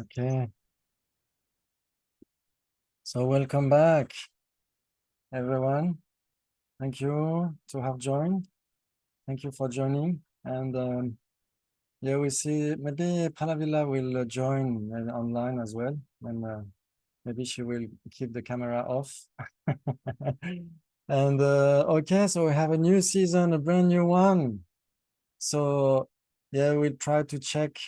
Okay. So welcome back, everyone. Thank you to have joined. Thank you for joining. And yeah, we see maybe Palavilla will join online as well. And maybe she will keep the camera off. And okay, so we have a new season, a brand new one. So yeah, we'll try to check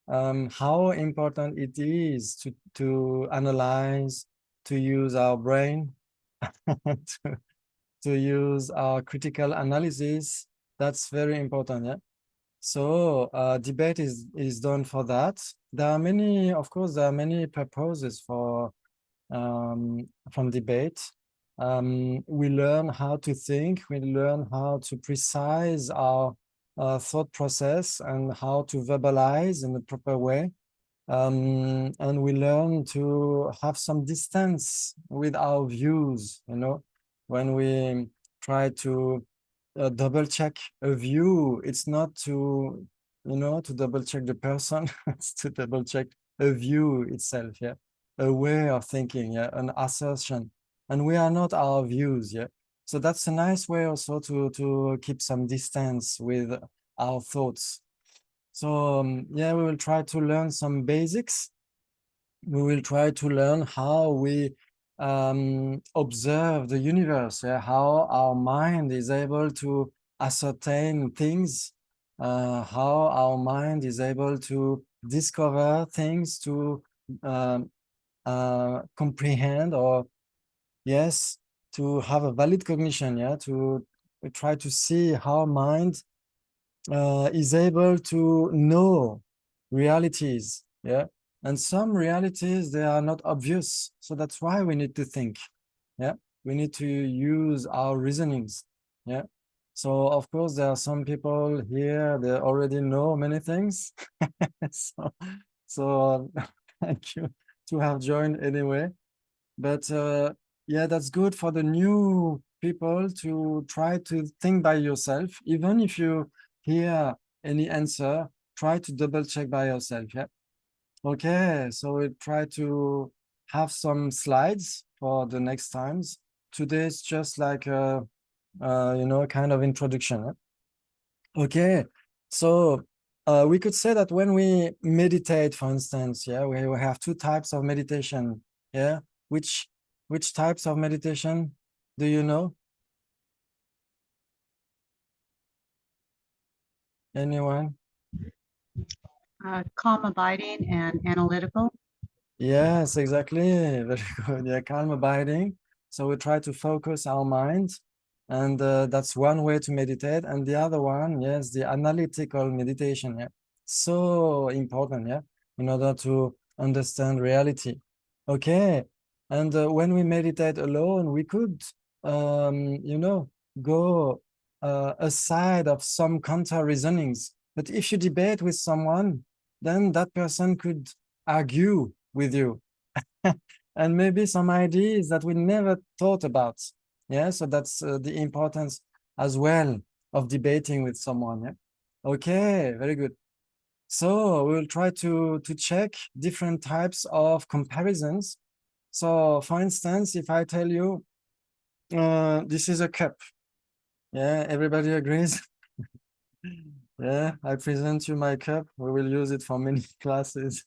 how important it is to analyze, to use our brain, to use our critical analysis. That's very important, yeah. So debate is done for that. There are many, of course, there are many purposes for from debate. We learn how to think, we learn how to precise our thought process and how to verbalize in the proper way. And we learn to have some distance with our views, you know, when we try to double check a view, it's not to, you know, to double check the person, it's to double check a view itself, yeah, a way of thinking, yeah, an assertion, and we are not our views, yeah. So that's a nice way also to keep some distance with our thoughts. So yeah, we will try to learn some basics. We will try to learn how we observe the universe, yeah? How our mind is able to ascertain things, how our mind is able to discover things, to comprehend, or yes, to have a valid cognition, yeah, to try to see how mind is able to know realities, yeah, and some realities, they are not obvious, so that's why we need to think, yeah, we need to use our reasonings, yeah. So of course there are some people here, they already know many things. So thank you to have joined anyway, but yeah, that's good for the new people to try to think by yourself. Even if you hear any answer, try to double check by yourself, yeah. Okay, so we'll try to have some slides for the next times. Today is just like a, you know, kind of introduction, yeah? Okay, so we could say that when we meditate, for instance, yeah, we have two types of meditation, yeah. Which types of meditation do you know? Anyone? Calm, abiding, and analytical. Yes, exactly. Very good. Yeah, calm abiding. So we try to focus our mind, and that's one way to meditate. And the other one, yes, the analytical meditation. Yeah, so important. Yeah, in order to understand reality. Okay, and when we meditate alone, we could, you know, go aside of some counter reasonings. But if you debate with someone, then that person could argue with you and maybe some ideas that we never thought about. Yeah, so that's the importance as well of debating with someone. Yeah. Okay, very good. So we'll try to check different types of comparisons. So for instance, if I tell you this is a cup, yeah, everybody agrees. Yeah, I present you my cup. We will use it for many classes.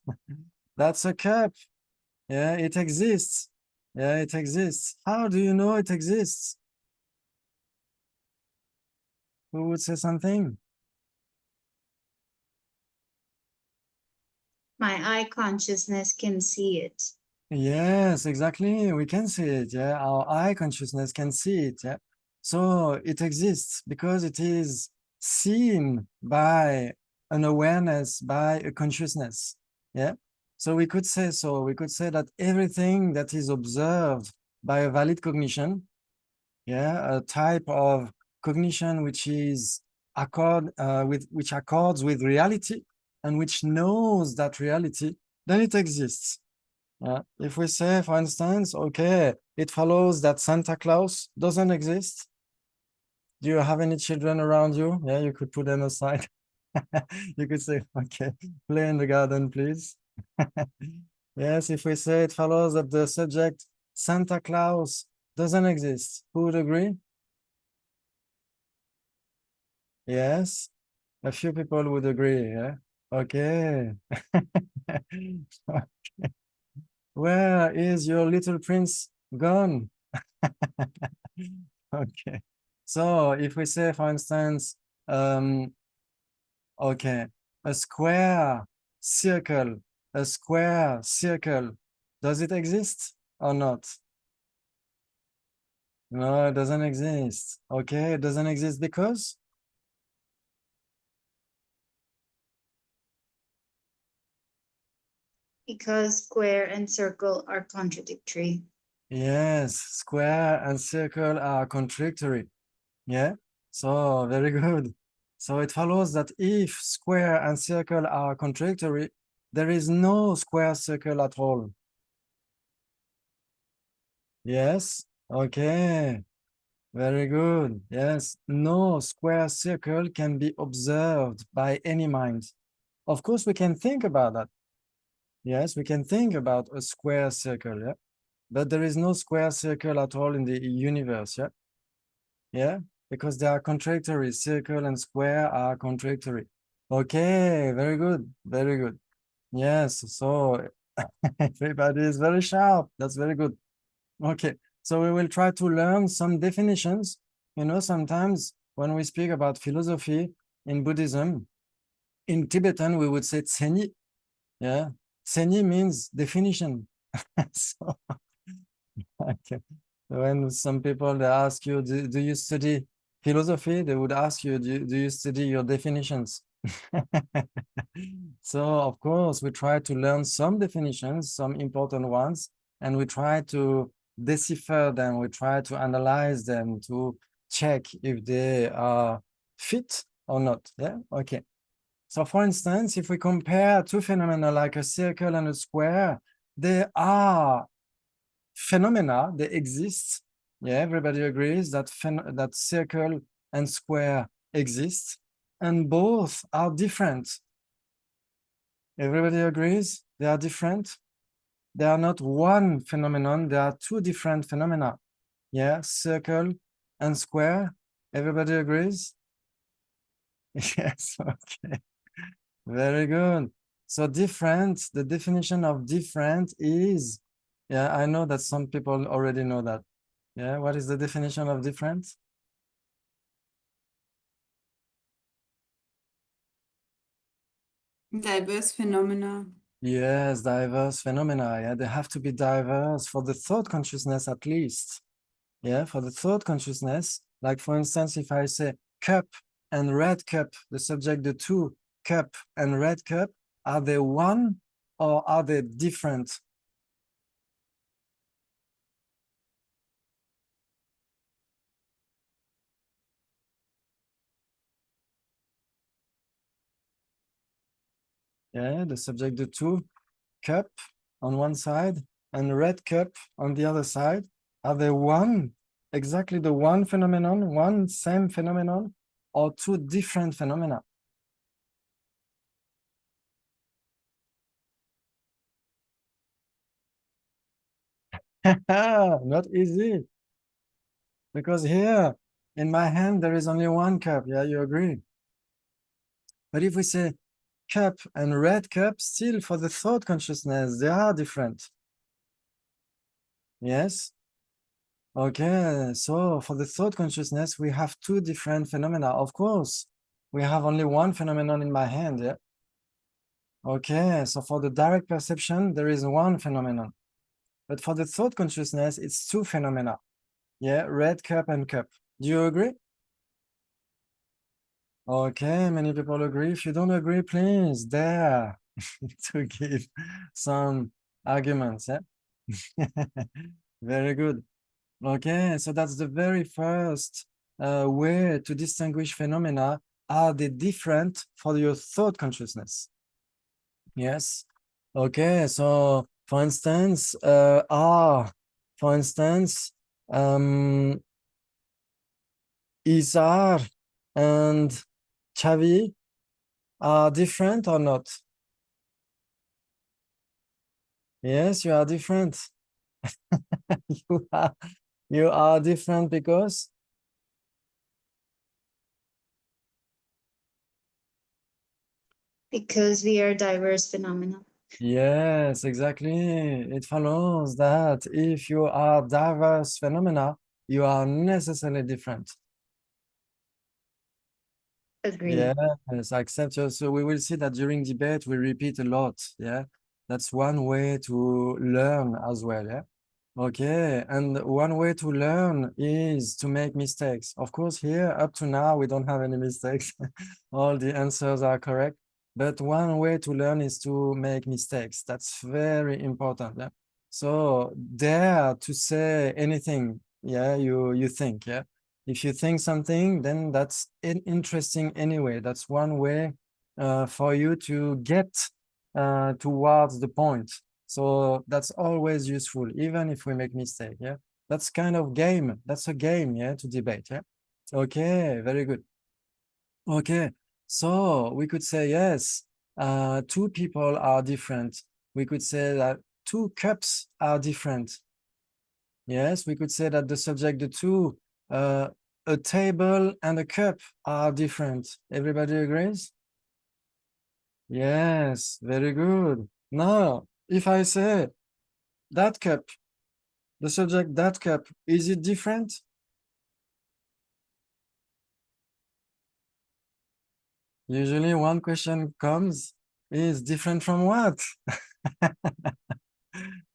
That's a cup. Yeah, it exists. Yeah, it exists. How do you know it exists? Who would say something? My eye consciousness can see it. Yes, exactly. We can see it. Yeah, our eye consciousness can see it. Yeah. So it exists because it is seen by an awareness, by a consciousness. Yeah. So we could say so. We could say that everything that is observed by a valid cognition, yeah, a type of cognition which is which accords with reality and which knows that reality, then it exists. If we say, for instance, okay, it follows that Santa Claus doesn't exist. Do you have any children around you? Yeah, you could put them aside. You could say, okay, play in the garden, please. Yes, if we say it follows that the subject Santa Claus doesn't exist, who would agree? Yes, a few people would agree, yeah? Okay. Where is your little prince gone? Okay. So if we say, for instance, okay, a square circle, a square circle, does it exist or not? No, it doesn't exist. Okay, it doesn't exist because? Because square and circle are contradictory. Yes, square and circle are contradictory. Yeah, so very good. So it follows that if square and circle are contradictory, there is no square circle at all. Yes, okay, very good. Yes, no square circle can be observed by any mind. Of course, we can think about that. Yes, we can think about a square circle, yeah, but there is no square circle at all in the universe, yeah. Yeah, because they are contradictory. Circle and square are contradictory. Okay, very good, very good. Yes, so everybody is very sharp. That's very good. Okay, so we will try to learn some definitions. You know, sometimes when we speak about philosophy in Buddhism, in Tibetan, we would say tseni. Yeah, tseni means definition. So, okay. When some people they ask you, do you study philosophy? They would ask you, do you study your definitions? So of course, we try to learn some definitions, some important ones, and we try to decipher them. We try to analyze them to check if they are fit or not. Yeah, okay. So for instance, if we compare two phenomena like a circle and a square, they are phenomena, they exist. Yeah, everybody agrees that that circle and square exist, and both are different. Everybody agrees they are different. They are not one phenomenon, they are two different phenomena. Yeah, circle and square. Everybody agrees? Yes, okay. Very good. So different, the definition of different is, yeah, I know that some people already know that. Yeah, what is the definition of different? Diverse phenomena. Yes, diverse phenomena. Yeah, they have to be diverse for the thought consciousness at least. Yeah, for the thought consciousness. Like for instance, if I say cup and red cup, the subject, the two, cup and red cup, are they one or are they different? Yeah, the subject, the two, cup on one side and red cup on the other side, are they one, exactly the one phenomenon, one same phenomenon, or two different phenomena? Not easy, because here in my hand there is only one cup. Yeah, you agree? But if we say cup and red cup, still for the thought consciousness, they are different. Yes? Okay, so for the thought consciousness, we have two different phenomena. Of course, we have only one phenomenon in my hand, yeah? Okay, so for the direct perception, there is one phenomenon. But for the thought consciousness, it's two phenomena. Yeah, red cup and cup. Do you agree? Okay, many people agree. If you don't agree, please dare to give some arguments, yeah? Very good. Okay, so that's the very first way to distinguish phenomena. Are they different for your thought consciousness? Yes. Okay, so for instance, for instance, Isar and Chavi are different or not? Yes, you are different. You are different because we are diverse phenomena. yes, exactly. It follows that if you are diverse phenomena, you are necessarily different. Agree. Yes, I accept you. So we will see that during debate, we repeat a lot. Yeah, that's one way to learn as well. Yeah. Okay, and one way to learn is to make mistakes. Of course, here up to now, we don't have any mistakes. All the answers are correct. But one way to learn is to make mistakes. That's very important. Yeah. So dare to say anything. Yeah, you think. Yeah. If you think something, then that's interesting anyway. That's one way for you to get towards the point. So that's always useful, even if we make mistake. Yeah, that's kind of game. That's a game. Yeah, to debate. Yeah. Okay, very good. Okay, so we could say yes. Two people are different. We could say that two cups are different. Yes, we could say that the subject, the two, a table and a cup are different. Everybody agrees? Yes, very good. Now, if I say that cup, the subject, that cup, is it different? Usually one question comes, is different from what?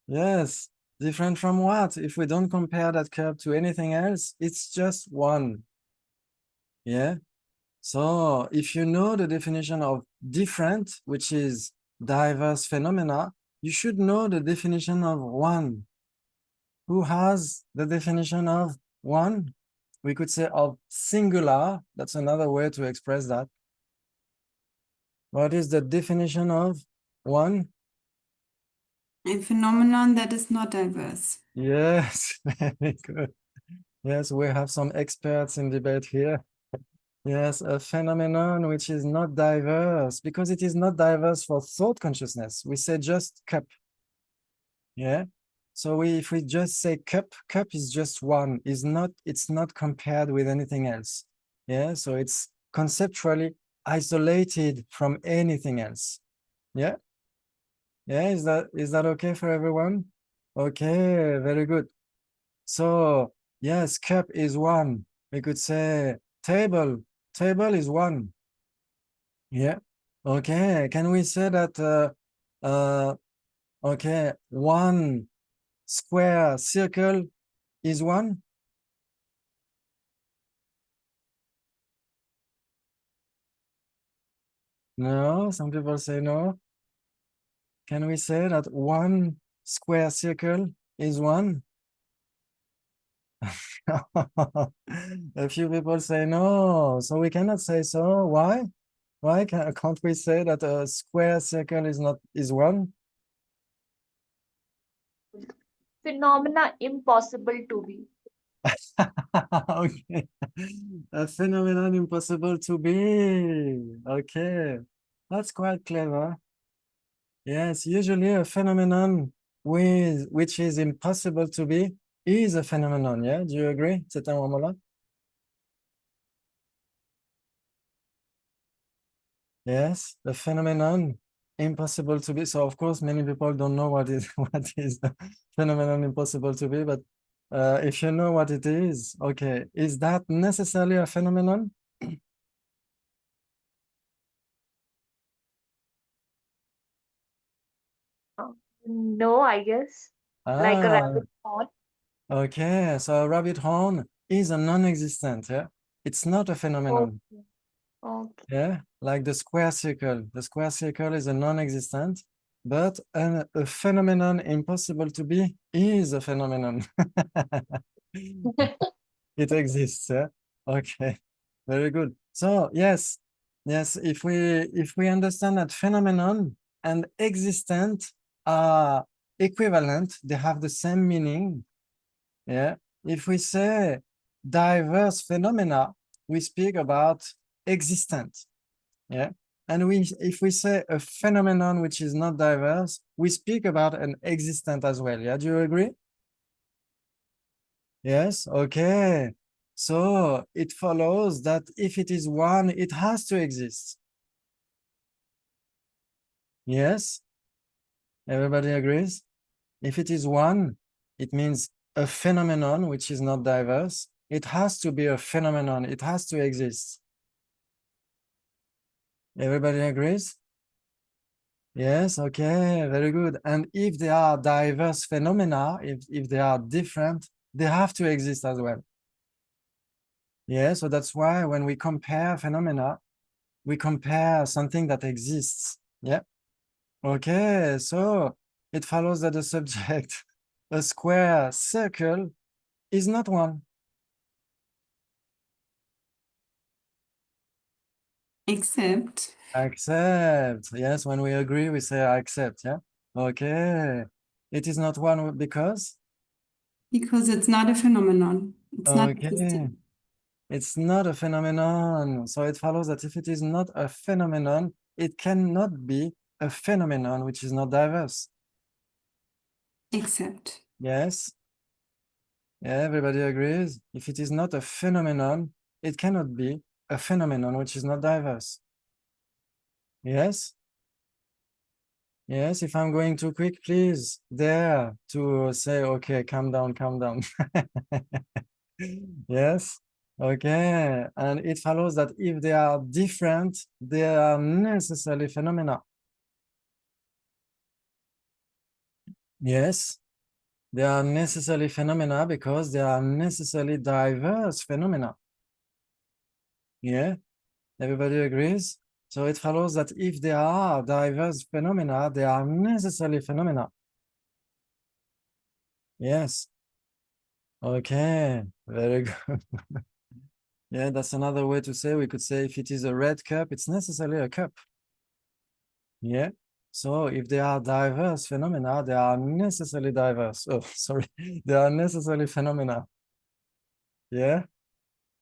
Yes, different from what? If we don't compare that cup to anything else, it's just one. Yeah. So if you know the definition of different, which is diverse phenomena, you should know the definition of one. Who has the definition of one? We could say of singular. That's another way to express that. What is the definition of one? A phenomenon that is not diverse. Yes, very good. Yes, we have some experts in debate here. Yes, a phenomenon which is not diverse, because it is not diverse for thought consciousness. We say just cup. Yeah. So if we just say cup, cup is just one, it's not compared with anything else. Yeah. So it's conceptually isolated from anything else. Yeah. Yeah, is that okay for everyone? Okay, very good. So yes, cup is one. We could say table. Table is one. Yeah. Okay. Can we say that okay, one square circle is one? No, some people say no. Can we say that one square circle is one? A few people say no, so we cannot say so. Why? Why can't we say that a square circle is one? Phenomena impossible to be. Okay, a phenomenon impossible to be. Okay, that's quite clever. Yes, usually a phenomenon which is impossible to be is a phenomenon. Yeah, do you agree? C'est un moment-là? Yes, a phenomenon impossible to be. So of course, many people don't know what is what is the phenomenon impossible to be, but if you know what it is, okay, is that necessarily a phenomenon? No, I guess. Like a Ah, rabbit horn. okay. So a rabbit horn is a non-existent. Yeah, it's not a phenomenon. Okay. Okay. Yeah, like the square circle. The square circle is a non-existent, but a phenomenon impossible to be is a phenomenon. It exists, yeah? Okay, very good. So yes, yes, if we understand that phenomenon and existent are equivalent, they have the same meaning. Yeah. If we say diverse phenomena, we speak about existent. Yeah. And if we say a phenomenon which is not diverse, we speak about an existent as well. Yeah, do you agree? Yes, okay. So it follows that if it is one, it has to exist. Yes, everybody agrees? If it is one, it means a phenomenon which is not diverse. It has to be a phenomenon. It has to exist. Everybody agrees? Yes, okay, very good. And if they are diverse phenomena, if they are different, they have to exist as well. Yeah, so that's why when we compare phenomena, we compare something that exists. Yeah. Okay, so it follows that the subject, a square circle, is not one. Except Accept. Yes, when we agree, we say accept. Yeah. Okay. It is not one because? because it's not a phenomenon. It's not Okay. existing. It's not a phenomenon. So it follows that if it is not a phenomenon, it cannot be a phenomenon which is not diverse. Except. Yes. Yeah, everybody agrees. If it is not a phenomenon, it cannot be a phenomenon which is not diverse. Yes. Yes, if I'm going too quick, please dare to say, okay, calm down, calm down. Yes. Okay. And it follows that if they are different, they are necessarily phenomena. Yes. They are necessarily phenomena because they are necessarily diverse phenomena. Yeah. Everybody agrees? So it follows that if they are diverse phenomena, they are necessarily phenomena. Yes. Okay, very good. Yeah, that's another way to say, we could say if it is a red cup, it's necessarily a cup. Yeah. So if they are diverse phenomena, they are necessarily diverse. Oh, sorry. They are necessarily phenomena. Yeah.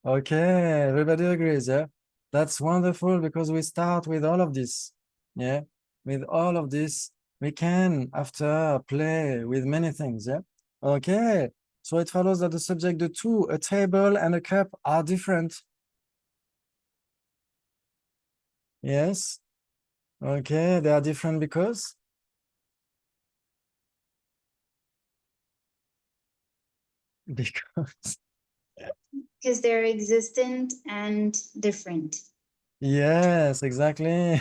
Okay, everybody agrees, yeah? That's wonderful because we start with all of this. Yeah. With all of this, we can after play with many things, yeah? Okay. So it follows that the subject, the two, a table and a cup, are different. Yes. Okay, they are different because because Because they're existent and different. yes, exactly.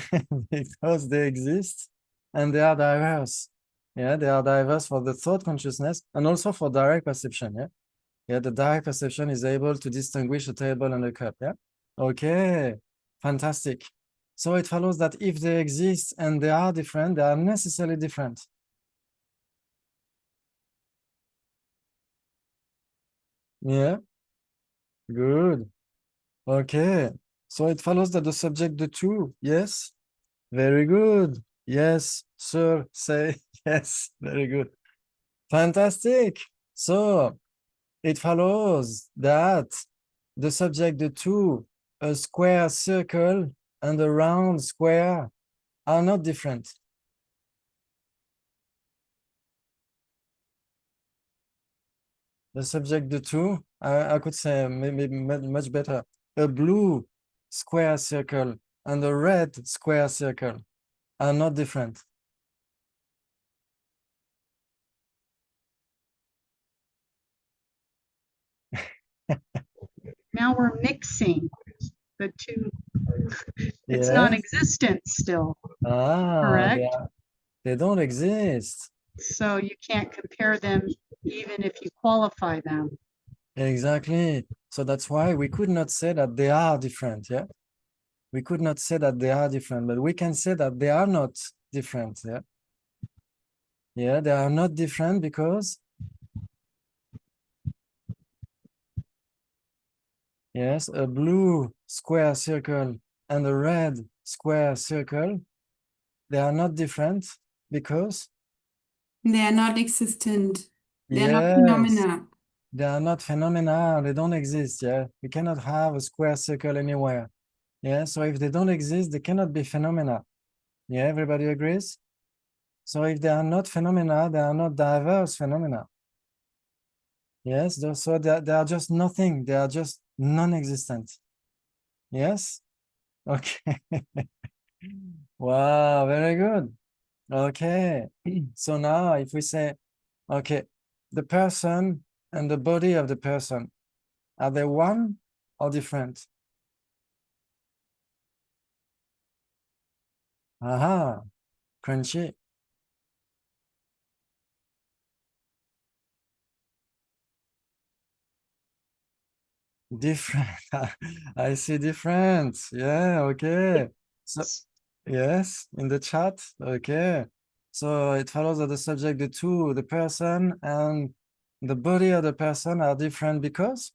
Because they exist and they are diverse. Yeah, they are diverse for the thought consciousness and also for direct perception. Yeah. Yeah, the direct perception is able to distinguish a table and a cup. Yeah. Okay. Fantastic. So it follows that if they exist and they are different, they are necessarily different. Yeah. Good. Okay. So it follows that the subject, the two, yes. Very good. Yes, sir. Say yes. Very good. Fantastic. So it follows that the subject, the two, a square circle and a round square are not different. The subject, the two, I could say maybe much better. A blue square circle and a red square circle are not different. Now we're mixing the two. It's Yes. non-existent still, Ah, correct? they don't exist. So you can't compare them even if you qualify them. Exactly. So that's why we could not say that they are different. Yeah. We could not say that they are different, but we can say that they are not different. Yeah. Yeah, they are not different because yes, a blue square circle and a red square circle, they are not different because They are not existent. They are not yes, phenomena. they are not phenomena, they don't exist. Yeah. We cannot have a square circle anywhere. Yeah, so if they don't exist, they cannot be phenomena. Yeah, everybody agrees? So if they are not phenomena, they are not diverse phenomena. Yes, so they are just nothing. They are just non-existent. Yes? Okay. Wow, very good. Okay. So now if we say, okay, the person and the body of the person, are they one or different? Aha, crunchy. Different. I see different. Yeah, okay. So yes, in the chat. Okay. So it follows that the subject, the two, the person and the body of the person are different because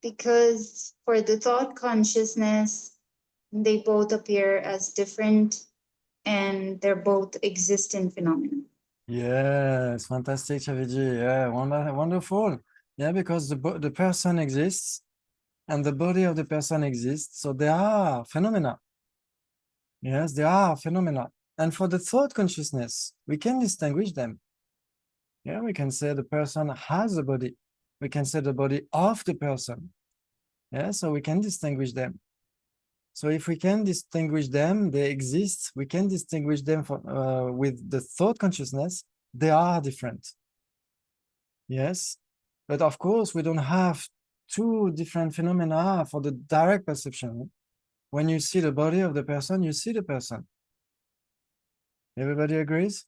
Because for the thought consciousness, they both appear as different and they're both existent phenomena. yes, fantastic, Chaviji. Yeah, wonderful. Yeah, because the person exists and the body of the person exists, so they are phenomena. Yes, they are phenomena. And for the thought consciousness, we can distinguish them. Yeah, we can say the person has a body. We can say the body of the person. Yeah, so we can distinguish them. So if we can distinguish them, they exist. We can distinguish them with the thought consciousness. They are different. Yes, but of course we don't have two different phenomena for the direct perception. When you see the body of the person, you see the person. Everybody agrees?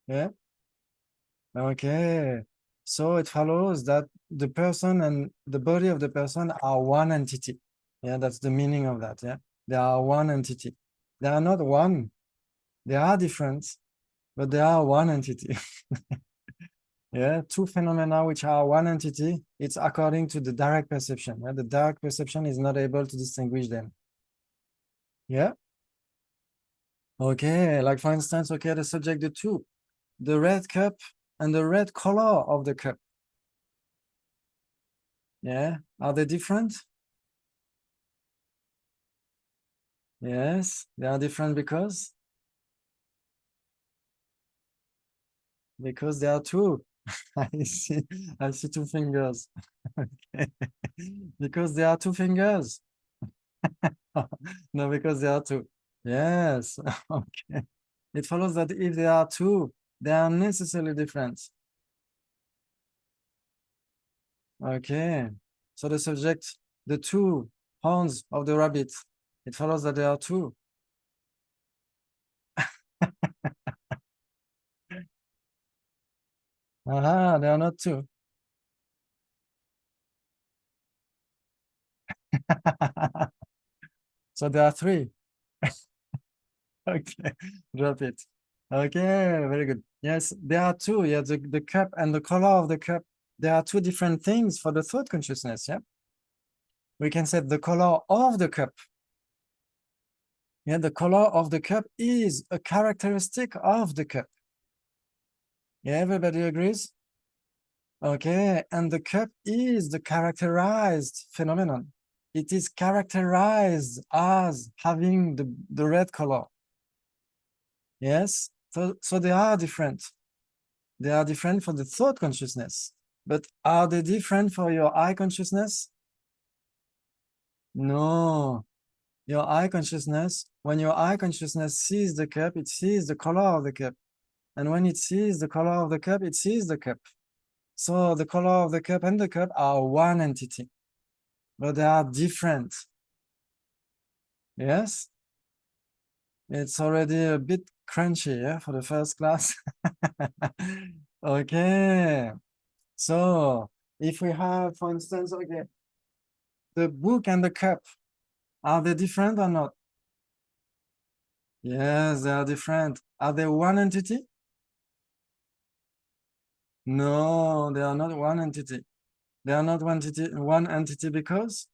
Yeah. Okay. So it follows that the person and the body of the person are one entity. Yeah, that's the meaning of that. Yeah, they are one entity. They are not one. They are different, but they are one entity. Yeah, two phenomena which are one entity. It's according to the direct perception. Yeah? The direct perception is not able to distinguish them. Yeah. Okay, like for instance, okay, the subject, the two, the red cup and the red color of the cup. Yeah, are they different? Yes, they are different because there are two. I see, I see two fingers. Okay. Because there are two fingers. No, because there are two. Yes. Okay. It follows that if there are two, they are necessarily different. Okay. So the subject, the two horns of the rabbit, it follows that there are two. Aha, they are not two. So there are three. Okay, drop it. Okay, very good. Yes, there are two. Yeah, the cup and the color of the cup. There are two different things for the thought consciousness. Yeah, we can say the color of the cup. Yeah, the color of the cup is a characteristic of the cup. Yeah, everybody agrees? Okay, and the cup is the characterized phenomenon. It is characterized as having the red color. Yes, so they are different. They are different for the thought consciousness. But are they different for your eye consciousness? No. Your eye consciousness, when your eye consciousness sees the cup, it sees the color of the cup. And when it sees the color of the cup, it sees the cup. So the color of the cup and the cup are one entity, but they are different. Yes? It's already a bit crunchy, yeah, for the first class. Okay. So if we have, for instance, okay, the book and the cup, are they different or not? Yes, they are different. Are they one entity? No, they are not one entity. They are not one entity because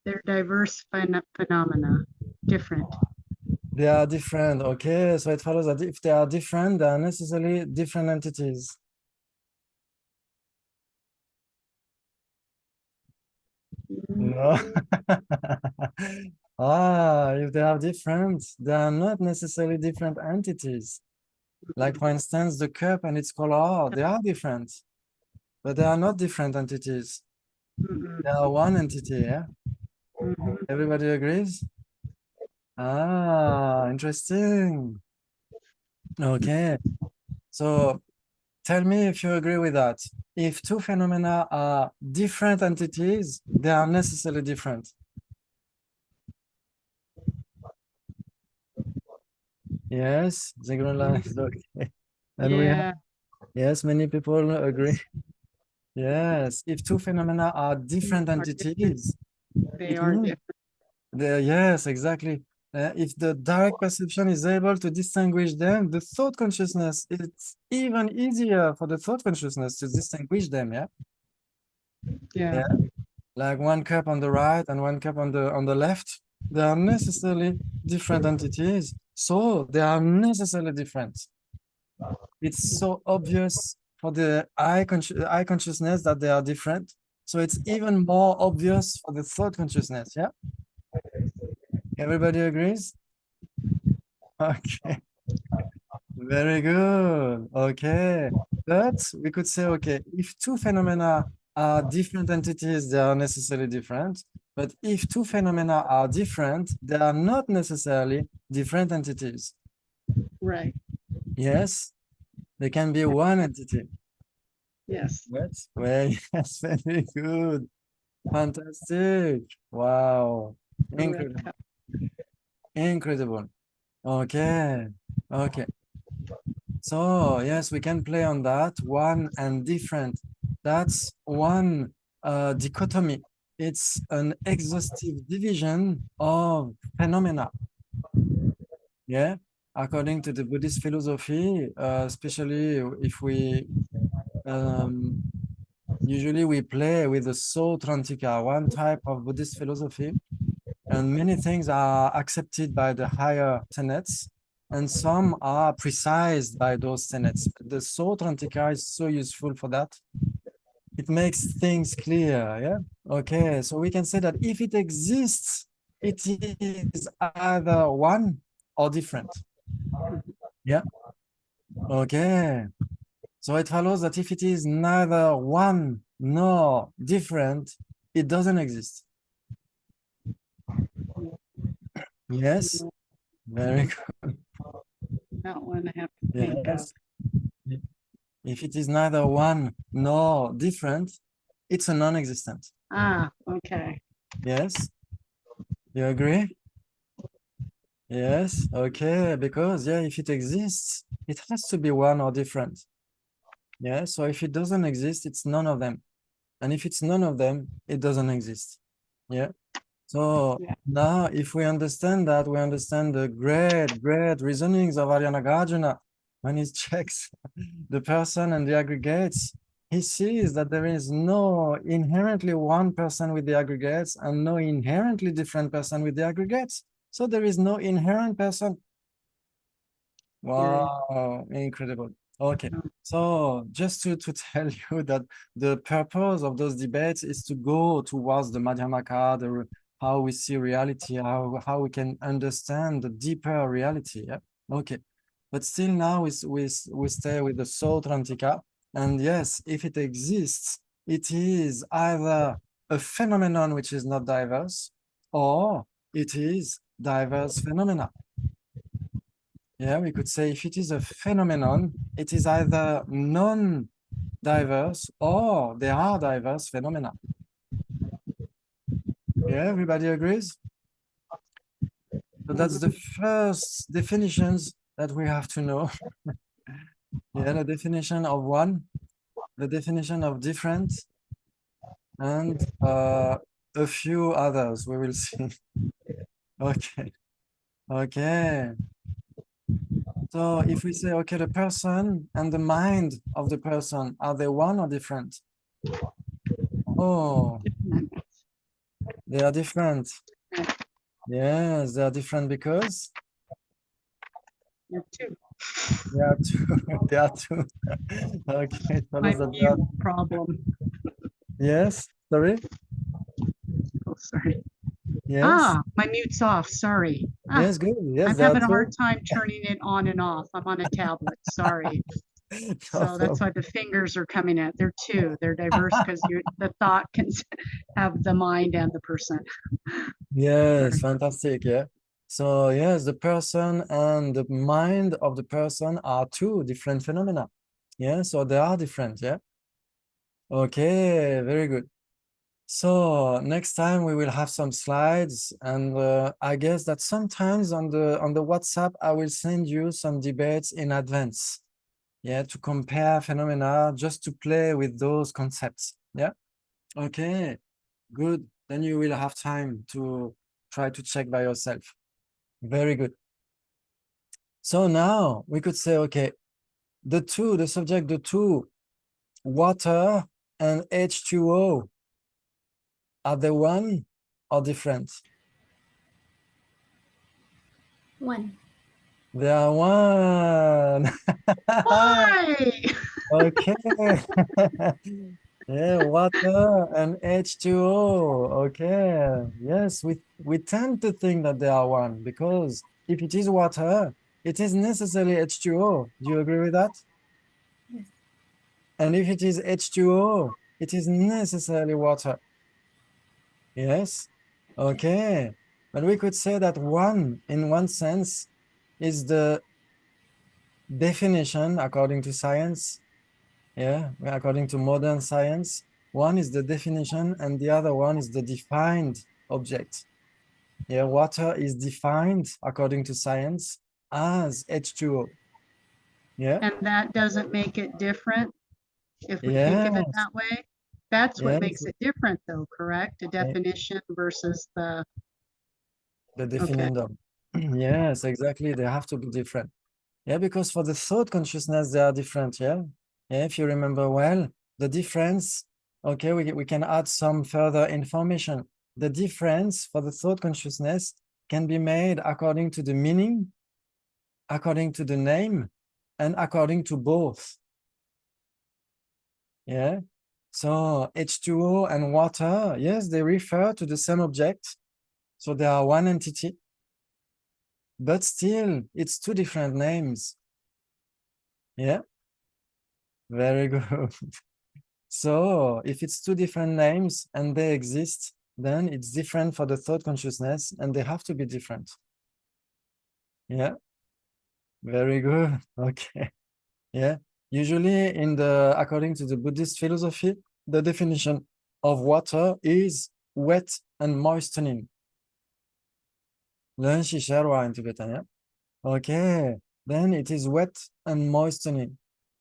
They're diverse phenomena, different. They are different. Okay, so it follows that if they are different, they are necessarily different entities. No. If they are different, they are not necessarily different entities. Like, for instance, the cup and its color, they are different, but they are not different entities. They are one entity, yeah? Everybody agrees? Interesting. Okay, so tell me if you agree with that. If two phenomena are different entities, they are necessarily different. Yes, the green line is okay. And we have, Yeah, yes, many people agree. Yes, if two phenomena are different entities, they it are means different. yes, exactly. If the direct perception is able to distinguish them, the thought consciousness, it's even easier for the thought consciousness to distinguish them, yeah? Yeah, Like one cup on the right and one cup on the left, they are necessarily different entities, so they are necessarily different. It's so obvious for the eye consciousness that they are different, so it's even more obvious for the thought consciousness, yeah? Everybody agrees? Okay, very good. Okay, but we could say, okay, if two phenomena are different entities, they are necessarily different. But if two phenomena are different, they are not necessarily different entities. right. Yes, they can be one entity. Yes. What? Well, yes, very good. Fantastic. Wow. Incredible. Incredible. Okay. Okay. So yes, we can play on that. One and different. That's one dichotomy. It's an exhaustive division of phenomena. Yeah. According to the Buddhist philosophy, especially if we usually we play with the Sotrantika, one type of Buddhist philosophy, and many things are accepted by the higher tenets, and some are precised by those tenets. The Sotrantika is so useful for that. It makes things clear, yeah? Okay, so we can say that if it exists, it is either one or different. Yeah? Okay. So it follows that if it is neither one nor different, it doesn't exist. Yes, very good. That one I have to think of. Yes. If it is neither one nor different, it's a non-existent. Ah, okay. Yes, you agree? Yes, okay, because yeah, if it exists, it has to be one or different. Yeah, so if it doesn't exist, it's none of them. And if it's none of them, it doesn't exist. Yeah. So Yeah. now if we understand that, we understand the great reasonings of Nagarjuna when he checks the person and the aggregates. He sees that there is no inherently one person with the aggregates and no inherently different person with the aggregates. So there is no inherent person. Wow, incredible. Okay, so just to tell you that the purpose of those debates is to go towards the Madhyamaka, how we see reality, how we can understand the deeper reality. Yeah. Okay, but still now we stay with the Sotrantika, and yes, if it exists, it is either a phenomenon which is not diverse, or it is diverse phenomena. Yeah, we could say if it is a phenomenon, it is either non-diverse or they are diverse phenomena. Yeah, everybody agrees? So that's the first definitions that we have to know. Yeah, the definition of one, the definition of different, and a few others we will see. Okay, okay. So if we say, okay, the person and the mind of the person, are they one or different? Oh, They are different. Yes, they are different because There are two. they are two. They are two. Okay, it My follows that they are. mute problem. Yes, sorry. Oh, sorry. Yes. Ah, my mute's off. Sorry. Ah, Yes, good. Yes, I'm there are having a two. hard time turning it on and off. I'm on a tablet. Sorry. No So that's why the fingers are coming out. They're two. They're diverse because the thought can have the mind and the person. Yes, fantastic. Yeah. So yes, the person and the mind of the person are two different phenomena. Yeah, so they are different. Yeah. Okay, very good. So next time we will have some slides, and I guess that sometimes on the WhatsApp I will send you some debates in advance. Yeah, to compare phenomena, just to play with those concepts. Yeah. Okay. Good. Then you will have time to try to check by yourself. Very good. So now we could say, okay, the subject, water and H2O, are they one or different? One. They are one. Why? Okay. Yeah, water and H2O. Okay. Yes, we tend to think that they are one because if it is water, it is necessarily H2O. Do you agree with that? Yes. And if it is H2O, it is necessarily water. Yes. Okay. But we could say that one, in one sense, is the definition according to science. Yeah, according to modern science, one is the definition and the other one is the defined object. Yeah, water is defined according to science as H2O. Yeah. And that doesn't make it different if we think of it Yes. that way. That's what Yes. makes it different though, correct? The Yeah. definition versus the, The definendum. Yes, exactly. They have to be different. Yeah, because for the thought consciousness, they are different. Yeah. Yeah, if you remember well, the difference, okay, we can add some further information. The difference for the thought consciousness can be made according to the meaning, according to the name, and according to both. Yeah. So H2O and water, yes, they refer to the same object. So they are one entity, but still it's two different names. Yeah. Very good. So if it's two different names and they exist, then it's different for the thought consciousness and they have to be different. Yeah. Very good. Okay. Yeah. Usually according to the Buddhist philosophy, the definition of water is wet and moistening. Learn Shisharwa in Tibetan, yeah? Okay. Then it is wet and moistening.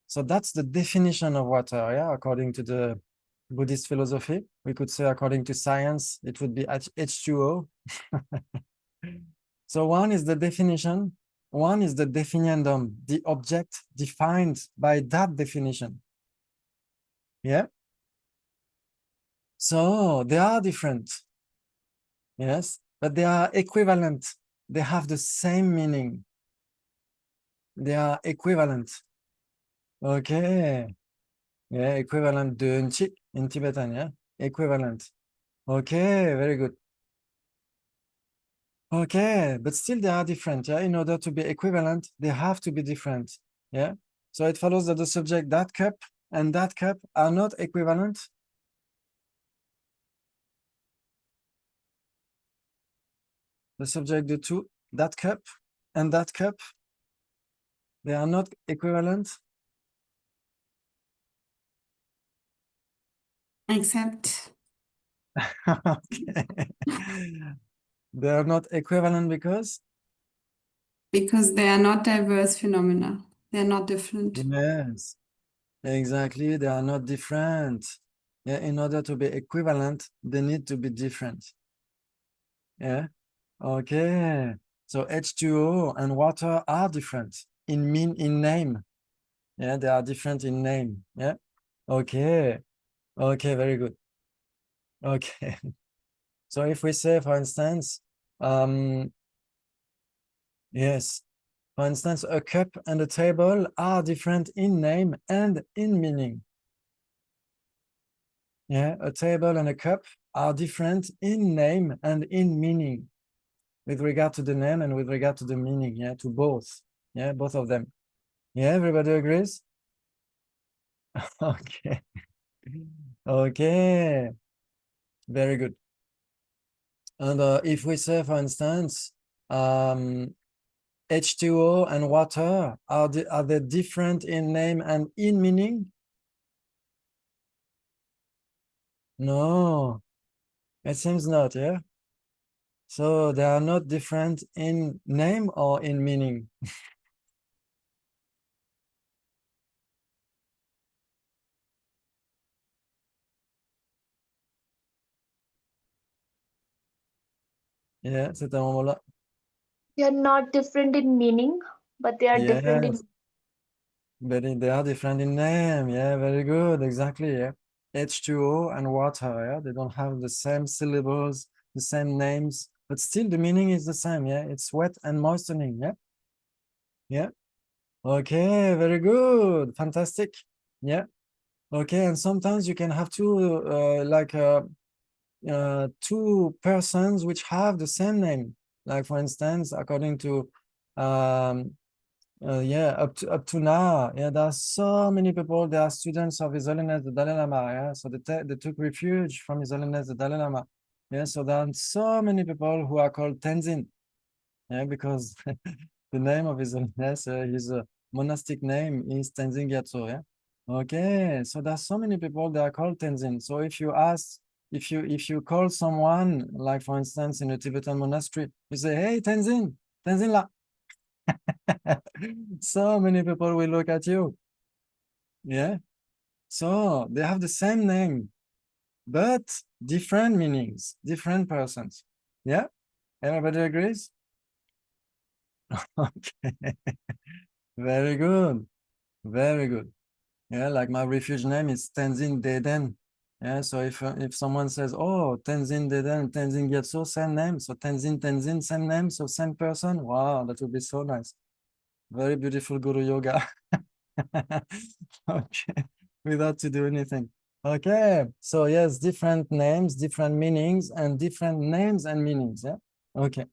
So that's the definition of water, yeah, according to the Buddhist philosophy. We could say according to science, it would be H2O. So one is the definition, one is the definendum, the object defined by that definition. Yeah. So they are different. Yes, but they are equivalent. They have the same meaning. They are equivalent. Okay. Yeah, equivalent dönçik in Tibetan, yeah? Equivalent. Okay, very good. Okay, but still they are different, yeah? In order to be equivalent, they have to be different, yeah? So it follows that the subject, that cup and that cup are not equivalent. The subject, the two, that cup and that cup, they are not equivalent. Except Okay. They are not equivalent because? because they are not diverse phenomena. They are not different. Yes, exactly. They are not different. Yeah, in order to be equivalent, they need to be different. Yeah. Okay. So H2O and water are different in name. Yeah, they are different in name. Yeah. Okay. Okay, very good. Okay. So if we say, for instance, yes, for instance, a cup and a table are different in name and in meaning. Yeah, a table and a cup are different in name and in meaning, with regard to the name and with regard to the meaning, yeah, to both. Yeah, both of them. Yeah, everybody agrees? Okay. Okay. Very good. And if we say, for instance, H2O and water, are they different in name and in meaning? No, it seems not, yeah? So they are not different in name or in meaning. Yeah, c'est un moment-là. They are not different in meaning, but they are different in Yes, but they are different in name. Yeah, very good. Exactly. Yeah. H2O and water. Yeah, they don't have the same syllables, the same names, but still the meaning is the same. Yeah, it's wet and moistening. Yeah. Yeah. Okay, very good. Fantastic. Yeah. Okay, and sometimes you can have two persons which have the same name. Like for instance, according to yeah, up to now, yeah, there are so many people. They are students of His Holiness the Dalai Lama. Yeah, so they took refuge from His Holiness the Dalai Lama. Yeah, so there are so many people who are called Tenzin. Yeah, because the name of His Holiness, his monastic name is Tenzin Gyatso. Yeah. Okay, so there are so many people that are called Tenzin. So if you ask, if you call someone, like for instance in a Tibetan monastery, you say, "Hey, Tenzin, Tenzin la." So many people will look at you. Yeah. So they have the same name, but different meanings, different persons. Yeah. Everybody agrees? Okay. Very good. Very good. Yeah, like my refuge name is Tenzin Deden. Yeah, so if someone says, "Oh, Tenzin Deden, Tenzin Gyatso, same name," so Tenzin, same name, so same person. Wow, that would be so nice. Very beautiful Guru Yoga. Okay, without to do anything. Okay, so yes, different names, different meanings, and different names and meanings. Yeah. Okay.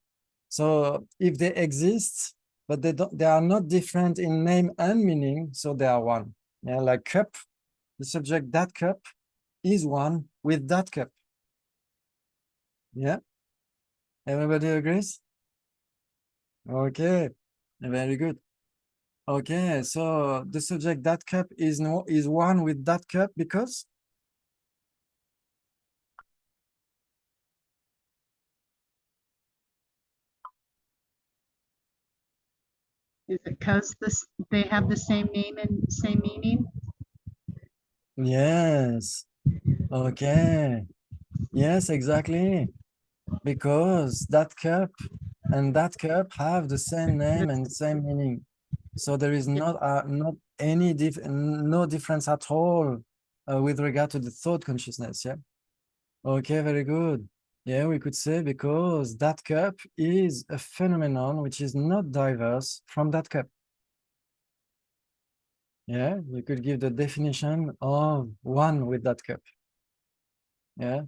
So if they exist, but they are not different in name and meaning, so they are one. Yeah, like cup, the subject that cup is one with that cup. Yeah. Everybody agrees? Okay. Very good. Okay, so the subject that cup is one with that cup because Is it because they have the same name and same meaning? yes. Okay. Yes, exactly. Because that cup and that cup have the same name and same meaning. So there is not any no difference at all with regard to the thought consciousness. Yeah. Okay, very good. Yeah, we could say because that cup is a phenomenon which is not diverse from that cup. Yeah, we could give the definition of one with that cup. Yeah.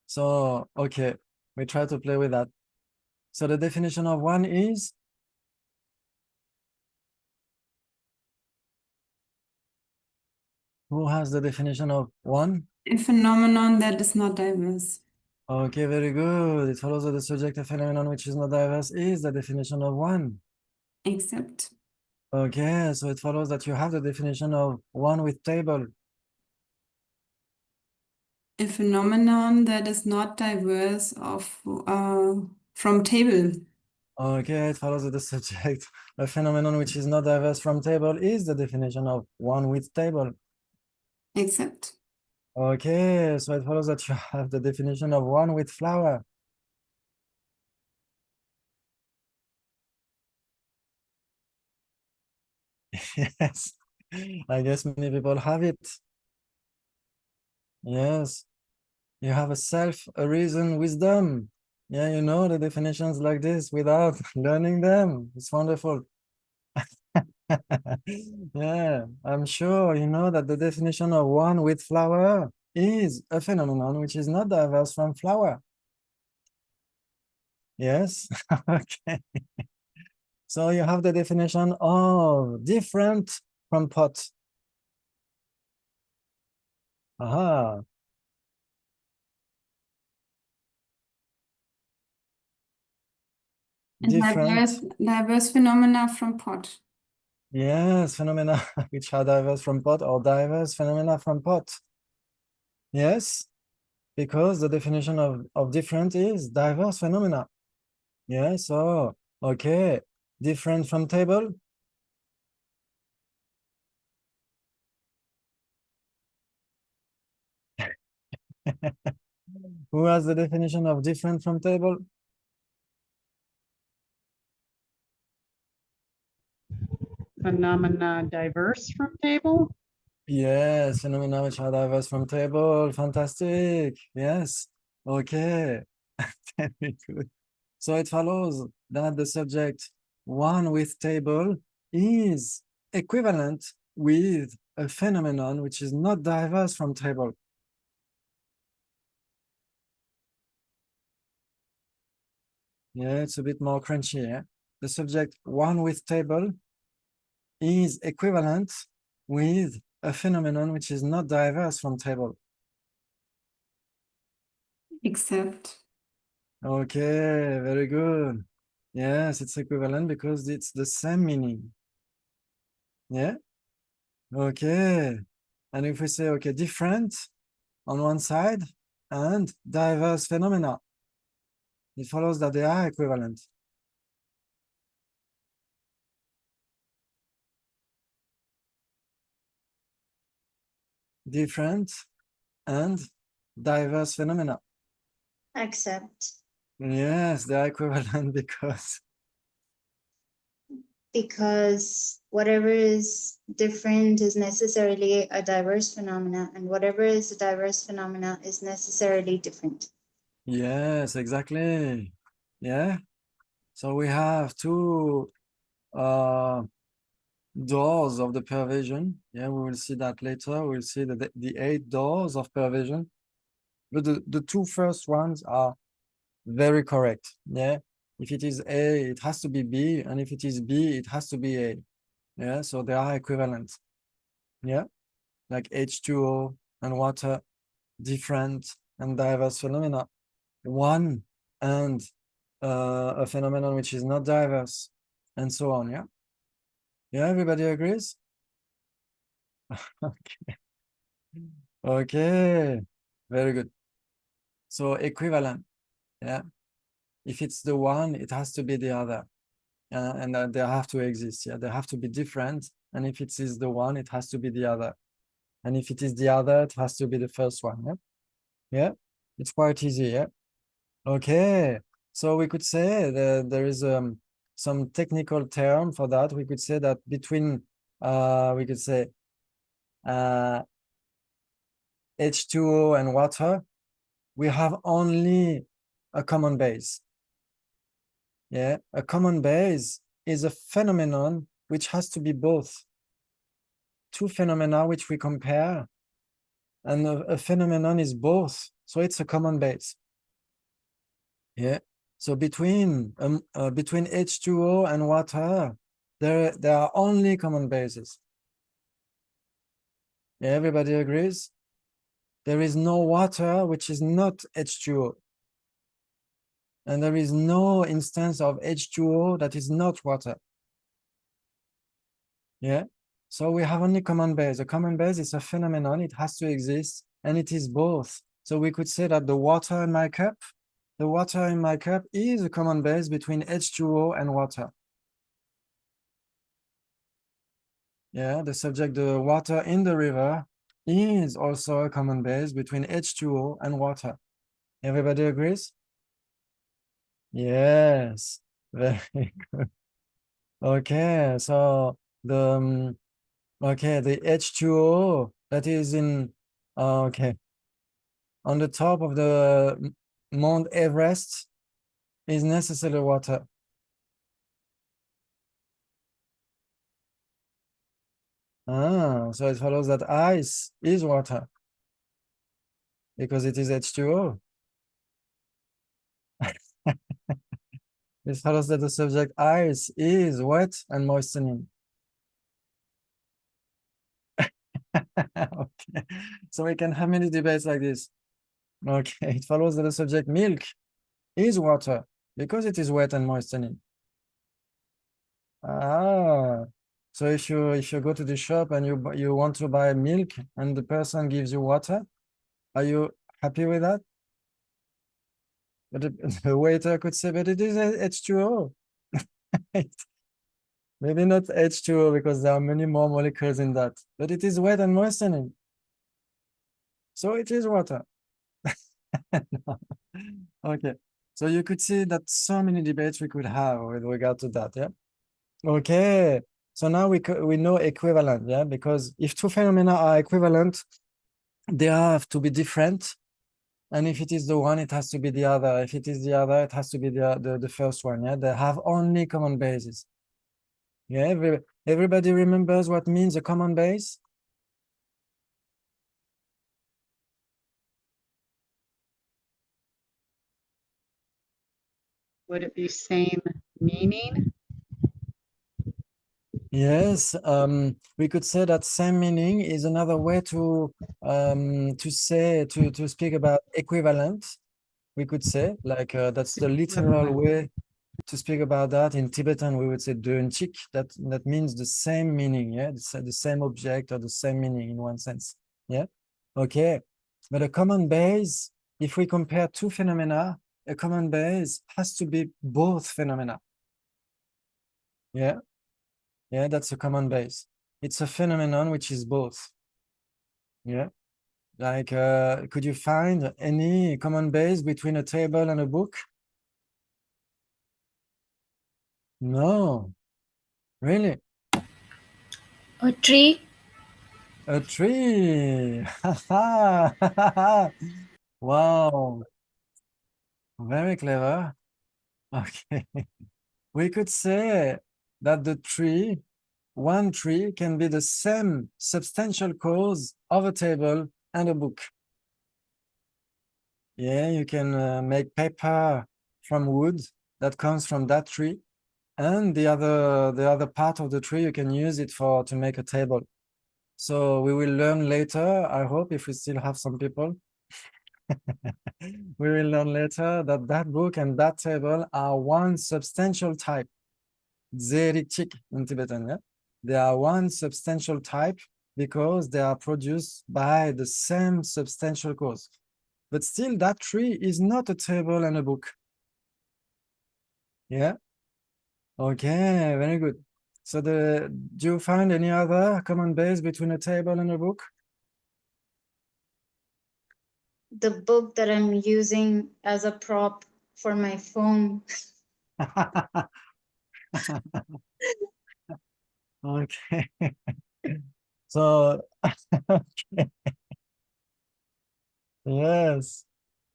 So, okay, we try to play with that. So the definition of one is, who has the definition of one? A phenomenon that is not diverse. Okay, very good. It follows that the subjective phenomenon which is not diverse is the definition of one. Except Okay, so it follows that you have the definition of one with table. a phenomenon that is not diverse from table. Okay, it follows that the subject, a phenomenon which is not diverse from table is the definition of one with table. Except Okay, so it follows that you have the definition of one with flower. Yes, I guess many people have it. Yes. You have a self, a reason, wisdom. Yeah, you know the definitions like this without learning them. It's wonderful. Yeah, I'm sure you know that the definition of one with flower is a phenomenon which is not diverse from flower. Yes, okay. So you have the definition of different from pot. Aha. And Different. diverse phenomena from pot. Yes, phenomena which are diverse from pot or diverse phenomena from pot. Yes, because the definition of different is diverse phenomena. Yeah, so, okay, different from table. Who has the definition of different from table? Phenomena diverse from table. Yes, phenomena which are diverse from table. Fantastic. Yes. Okay. Very good. So it follows that the subject one with table is equivalent with a phenomenon which is not diverse from table. Yeah, it's a bit more crunchy. Yeah? The subject one with table is equivalent with a phenomenon which is not diverse from table. Except. Okay, very good. Yes, it's equivalent because it's the same meaning. Yeah? Okay. And if we say, okay, different on one side and diverse phenomena, it follows that they are equivalent. Different and diverse phenomena. Accept. Yes, they are equivalent Because whatever is different is necessarily a diverse phenomena, and whatever is a diverse phenomena is necessarily different. yes, exactly. Yeah. So we have two doors of the pervasion. Yeah, we will see that later. We'll see the 8 doors of pervasion. But the two first ones are very correct. Yeah. If it is A, it has to be B, and if it is B, it has to be A. Yeah, so they are equivalent. Yeah, like H2O and water, different and diverse phenomena. One and a phenomenon which is not diverse, and so on. Yeah. Yeah, everybody agrees? Okay. Okay, very good. So equivalent. Yeah. If it's the one, it has to be the other. And they have to exist. Yeah, they have to be different. And if it is the one, it has to be the other. And if it is the other, it has to be the first one. Yeah, yeah, it's quite easy. Yeah. Okay. So we could say that there is some technical term for that. We could say that between we could say H2O and water, we have only a common base. Yeah, a common base is a phenomenon which has to be both. Two phenomena which we compare, and a phenomenon is both. So it's a common base. Yeah. So between H2O and water, there are only common bases. Yeah, everybody agrees? There is no water which is not H2O. And there is no instance of H2O that is not water. Yeah. So we have only common base. A common base is a phenomenon. It has to exist, and it is both. So we could say that the water in my cup is a common base between H2O and water. Yeah, the subject, the water in the river, is also a common base between H2O and water. Everybody agrees? Yes, very good. Okay, so the okay, the H2O that is in okay. on the top of the Mount Everest is necessarily water? So it follows that ice is water because it is H2O. It follows that the subject ice is wet and moistening. Okay, so we can have many debates like this. Okay, it follows that the subject milk is water because it is wet and moistening. So if you go to the shop and you want to buy milk and the person gives you water, are you happy with that? But the waiter could say, but it is H2O. Maybe not H2O because there are many more molecules in that, but it is wet and moistening. So it is water. No. Okay, so you could see that so many debates we could have with regard to that, yeah? Okay, so now we know equivalent, yeah? Because if two phenomena are equivalent, they have to be different. And if it is the one, it has to be the other. If it is the other, it has to be the first one, yeah? They have only common bases. Yeah, everybody remembers what means a common base? Would it be same meaning? Yes, we could say that same meaning is another way to speak about equivalent. We could say like that's the literal way to speak about that. In Tibetan, we would say dönchik. That means the same meaning. Yeah, the same object or the same meaning in one sense. Yeah. Okay, but a common base. If we compare two phenomena, a common base has to be both phenomena. Yeah. Yeah, that's a common base. It's a phenomenon which is both. Yeah. Like, could you find any common base between a table and a book? No. Really? A tree. A tree. Wow. Very clever. Okay. We could say that the tree, one tree can be the same substantial cause of a table and a book. Yeah, you can make paper from wood that comes from that tree, and the other part of the tree you can use it to make a table. So we will learn later, I hope, if we still have some people. We will learn later that that book and that table are one substantial type. Zerichik in Tibetan, yeah? They are one substantial type because they are produced by the same substantial cause. But still, that tree is not a table and a book. Yeah. Okay, very good. So do you find any other common base between a table and a book? The book that I'm using as a prop for my phone. Okay. So okay. Yes.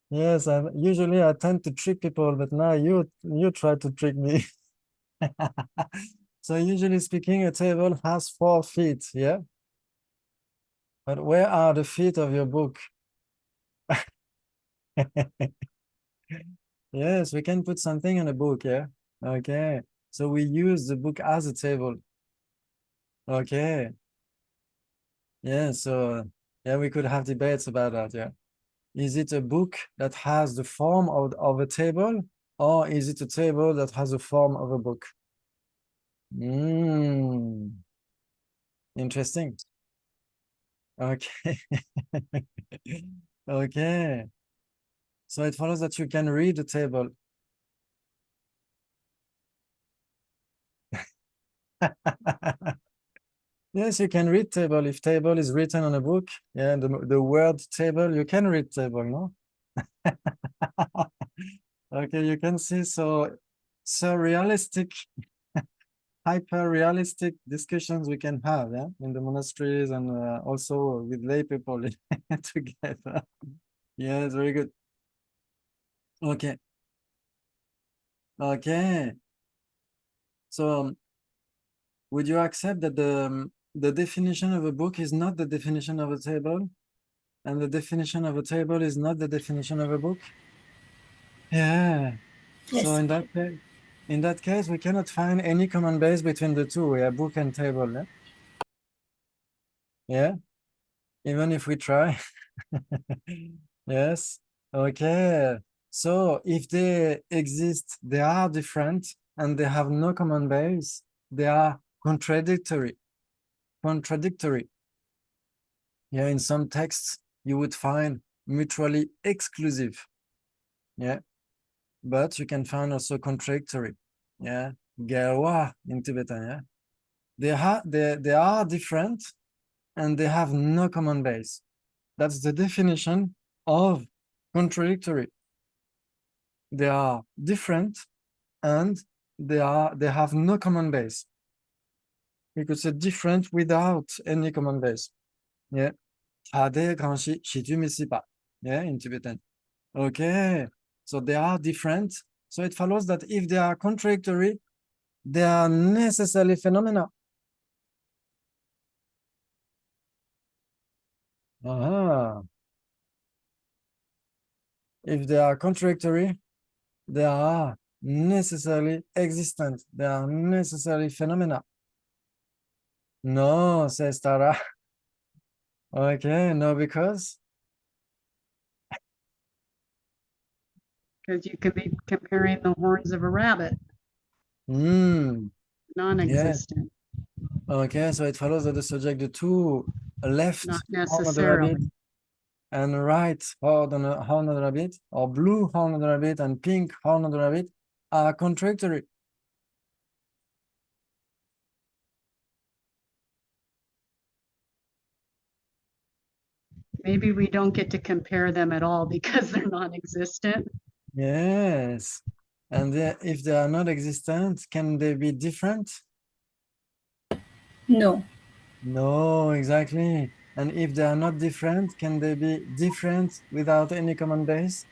Yes, usually I tend to trick people, but now you try to trick me. So usually speaking, a table has 4 feet, yeah? But where are the feet of your book? Yes, we can put something in a book, yeah? Okay. So we use the book as a table. Okay. Yeah, so yeah, we could have debates about that, yeah. Is it a book that has the form of a table, or is it a table that has the form of a book? Interesting. Okay. Okay. So it follows that you can read the table. Yes, you can read table. If table is written on a book, yeah, the word table, you can read table, no? Okay, you can see so realistic, hyper realistic discussions we can have, yeah, in the monasteries and also with lay people together. Yes, very good. Okay. Okay. So would you accept that the definition of a book is not the definition of a table, and the definition of a table is not the definition of a book? Yeah. So Yes. in that case, we cannot find any common base between the two, yeah, book and table. Yeah. Yeah. Even if we try. Yes. Okay. So if they exist, they are different and they have no common base. They are contradictory. Contradictory. Yeah, in some texts, you would find mutually exclusive. Yeah. But you can find also contradictory. Yeah. Gawa in Tibetan. Yeah. They are different and they have no common base. That's the definition of contradictory. They are different and they have no common base. We could say different without any common base. Yeah. Yeah, in Tibetan. Okay. So they are different. So it follows that if they are contradictory, they are necessarily phenomena. If they are contradictory, they are necessarily existent. They are necessarily phenomena. No, says Tara. Okay, no, because Because you could be comparing the horns of a rabbit, non-existent, okay, so it follows that the subject, the two left not horn of the rabbit necessarily. and right horn of the rabbit, or blue horn of the rabbit and pink horn of the rabbit are contradictory. Maybe we don't get to compare them at all because they're non-existent. Yes. And if they are not existent, can they be different? No. No, exactly. And if they are not different, can they be different without any common base?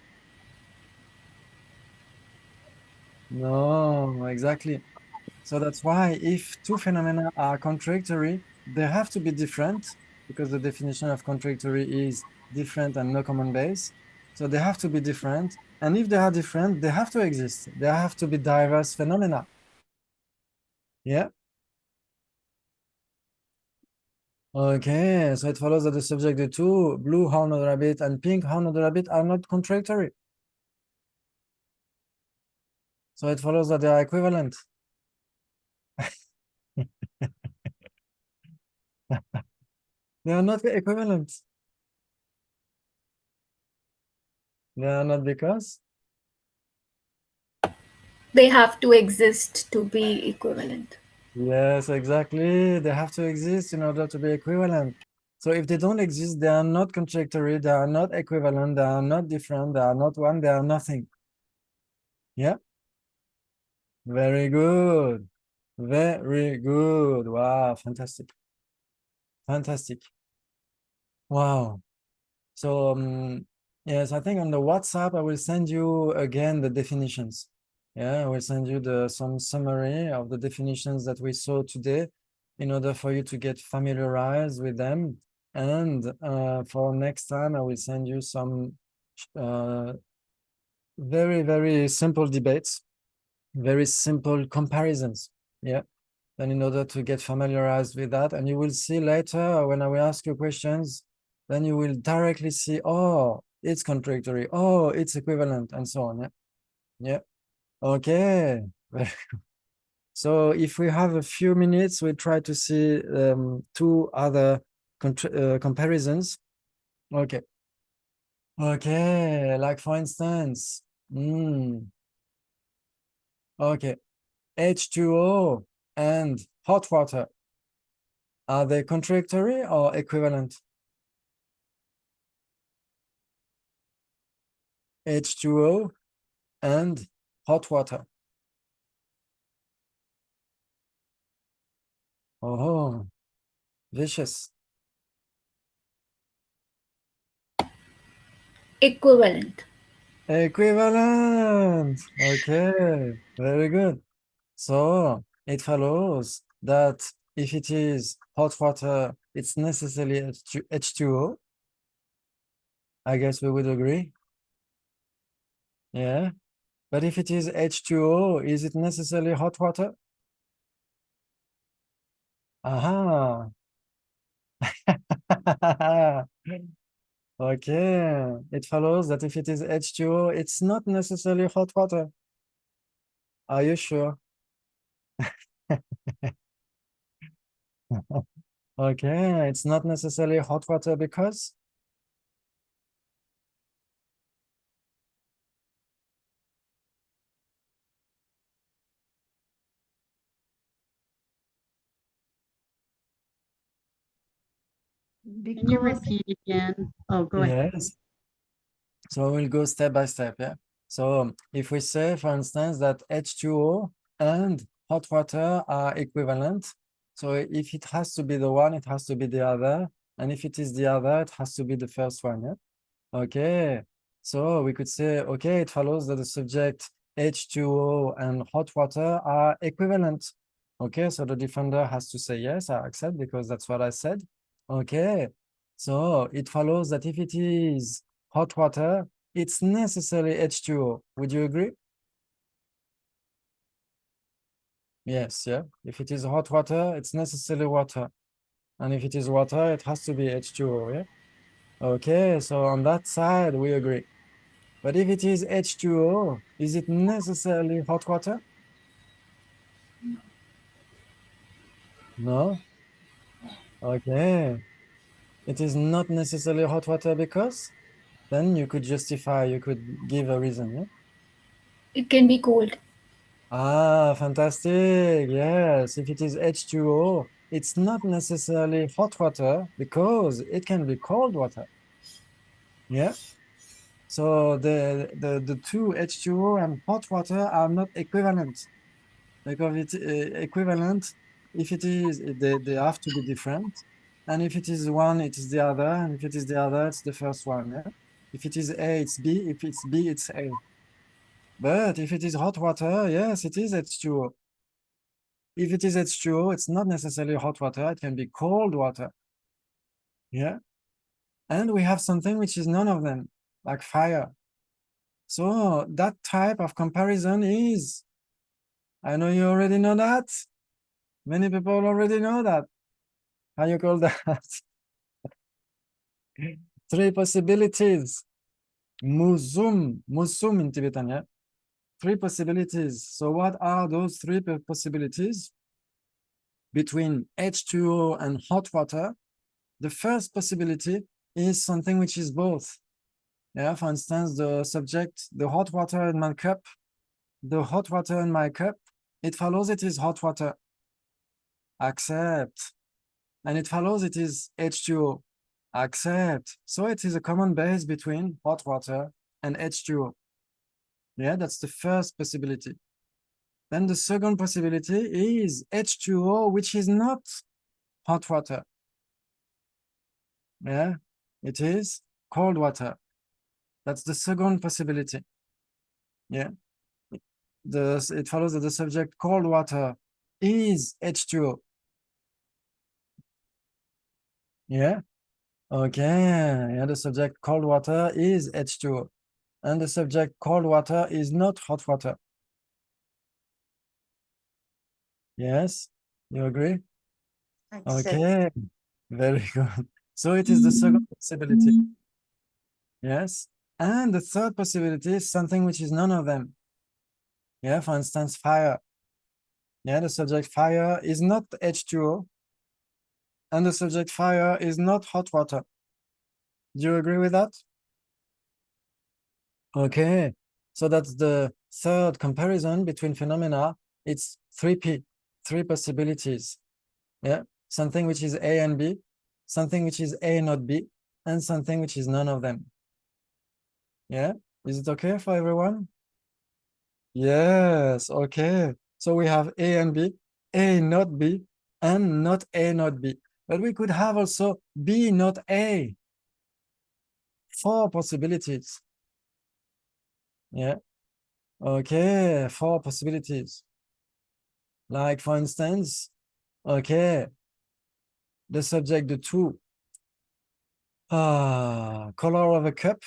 No, exactly. So that's why if two phenomena are contradictory, they have to be different because the definition of contradictory is different and no common base. So they have to be different. And if they are different, they have to exist. They have to be diverse phenomena. Yeah. Okay, so it follows that the subject, the two, blue horn of the rabbit and pink horn of the rabbit, are not contradictory. So it follows that they are equivalent. They are not equivalent. They are not because? They have to exist to be equivalent. Yes, exactly. They have to exist in order to be equivalent. So if they don't exist, they are not contradictory, they are not equivalent, they are not different, they are not one, they are nothing. Yeah? Very good. Very good. Wow, fantastic. Fantastic. Wow. So yes, I think on the WhatsApp, I will send you again the definitions. Yeah, I will send you some summary of the definitions that we saw today in order for you to get familiarized with them. And for next time, I will send you some very, very simple debates, very simple comparisons. Yeah. And in order to get familiarized with that, and you will see later when I will ask you questions, then you will directly see, oh, it's contradictory, oh, it's equivalent, and so on. Yeah. Yeah. Okay. So if we have a few minutes, we try to see two other comparisons. Okay. Okay, like for instance, okay, H2O and hot water. Are they contradictory or equivalent? H2O and hot water. Oh, vicious. Equivalent. Equivalent. Okay, very good. So it follows that if it is hot water, it's necessarily H2O. I guess we would agree. Yeah. But if it is H2O, is it necessarily hot water? Aha. Okay. It follows that if it is H2O, it's not necessarily hot water. Are you sure? Okay, it's not necessarily hot water because Can you repeat again? Oh, go ahead. yes. So we'll go step by step, yeah. So if we say, for instance, that H2O and hot water are equivalent, so if it has to be the one, it has to be the other, and if it is the other, it has to be the first one, yeah. Okay, so we could say, okay, it follows that the subject H2O and hot water are equivalent. Okay, so the defender has to say yes, I accept because that's what I said. Okay, so it follows that if it is hot water, it's necessarily H2O. Would you agree? Yes, yeah. If it is hot water, it's necessarily water. And if it is water, it has to be H2O, yeah? Okay, so on that side, we agree. But if it is H2O, is it necessarily hot water? No? Okay. It is not necessarily hot water because then you could justify, you could give a reason, yeah? It can be cold. Ah, fantastic. Yes, if it is H2O, it's not necessarily hot water because it can be cold water. Yeah. So the two H2O and hot water are not equivalent because it's equivalent if it is they have to be different, and if it is one, it is the other, and if it is the other, it's the first one. Yeah. If it is A, it's B. If it's B, it's A. But if it is hot water, yes, it is H2O. If it is H2O, it's not necessarily hot water, it can be cold water. Yeah. And we have something which is none of them, like fire. So that type of comparison is, I know you already know that. Many people already know that. How you call that? Three possibilities. Musum in Tibetan, yeah? Three possibilities. So what are those three possibilities between H2O and hot water? The first possibility is something which is both. Yeah, for instance, the subject, the hot water in my cup, the hot water in my cup, it follows it is hot water. Accept. And it follows it is H2O. Accept. So it is a common base between hot water and H2O. Yeah, that's the first possibility. Then the second possibility is H2O, which is not hot water. Yeah, it is cold water. That's the second possibility. Yeah. It follows that the subject cold water is H2O. Yeah. Okay. Yeah, the subject cold water is H2O. And the subject cold water is not hot water. Yes. You agree? Accept. Okay. Very good. So it is the second possibility. Yes. And the third possibility is something which is none of them. Yeah, for instance, fire. Yeah, the subject fire is not H2O, and the subject fire is not hot water. Do you agree with that? Okay, so that's the third comparison between phenomena. It's 3P, three possibilities. Yeah, something which is A and B, something which is A not B, and something which is none of them. Yeah, is it okay for everyone? Yes, okay. So we have A and B, A not B, and not A not B. But we could have also B not A. 4 possibilities. Yeah. Okay, 4 possibilities. Like for instance, okay, the subject, the two, color of a cup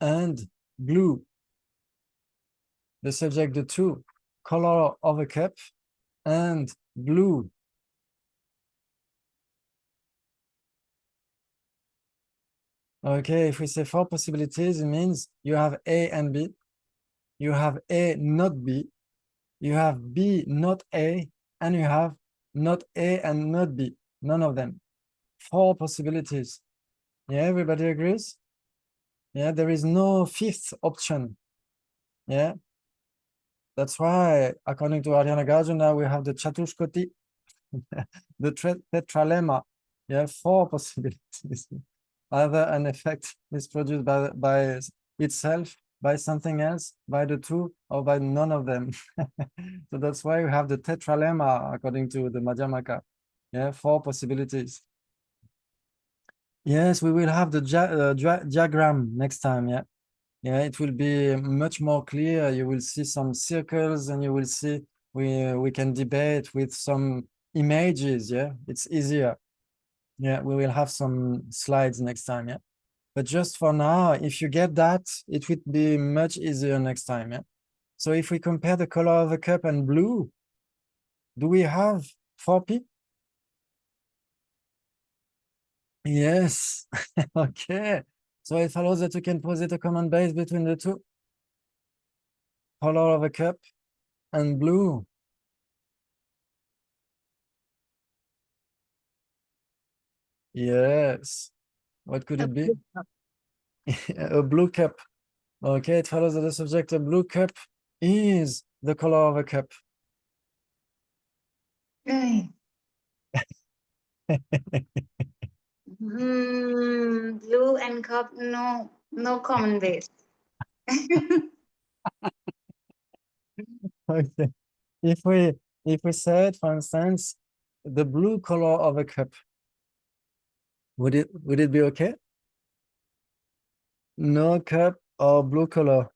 and blue. The subject, the two, color of a cup and blue. Okay, if we say 4 possibilities, it means you have A and B, you have A not B, you have B not A, and you have not A and not B, none of them. 4 possibilities. Yeah, everybody agrees? Yeah, there is no 5th option. Yeah, that's why, according to Ariana Garjuna, we have the Chatushkoti, the tetralemma. Yeah, 4 possibilities. Either an effect is produced by itself, by something else, by the two, or by none of them. So that's why we have the tetralemma, according to the Madhyamaka. Yeah, 4 possibilities. Yes, we will have the diagram next time. Yeah. Yeah, it will be much more clear. You will see some circles and you will see we can debate with some images. Yeah, it's easier. Yeah, we will have some slides next time. Yeah, but just for now, if you get that, it would be much easier next time. Yeah. So if we compare the color of the cup and blue, do we have 4P? Yes. Okay. So it follows that we can posit a common base between the two. Color of a cup and blue. Yes. What could it be? A blue cup. Okay, it follows that the subject, a blue cup, is the color of a cup. Right. Blue and cup, no common base. Okay. If we said, for instance, the blue color of a cup, would it be okay? No cup or blue color.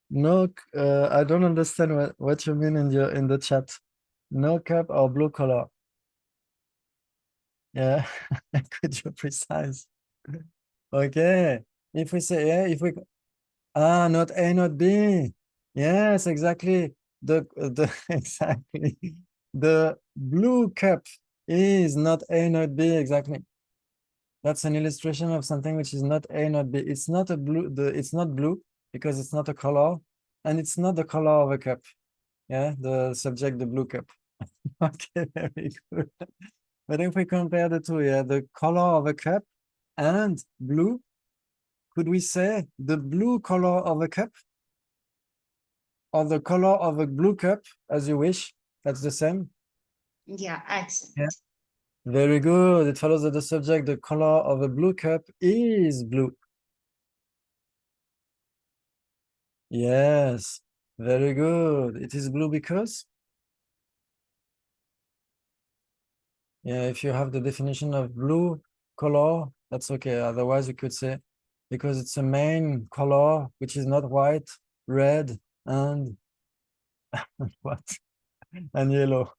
No, I don't understand what you mean in the chat. No cup or blue color. Yeah, could you precise? Okay. If we say, yeah, if we not A, not B. Yes, exactly. The exactly. The blue cup is not A, not B, exactly. That's an illustration of something which is not A, not B. It's not a blue, it's not blue because it's not a color, and it's not the color of a cup. Yeah, the subject, the blue cup. Okay, very good. But if we compare the two, yeah, the color of a cup and blue, could we say the blue color of a cup or the color of a blue cup, as you wish? That's the same. Yeah, excellent. Yeah. Very good. It follows that the subject, the color of a blue cup is blue. Yes, very good. It is blue because, yeah, if you have the definition of blue color, that's okay. Otherwise, you could say because it's a main color which is not white, red, and what? And yellow.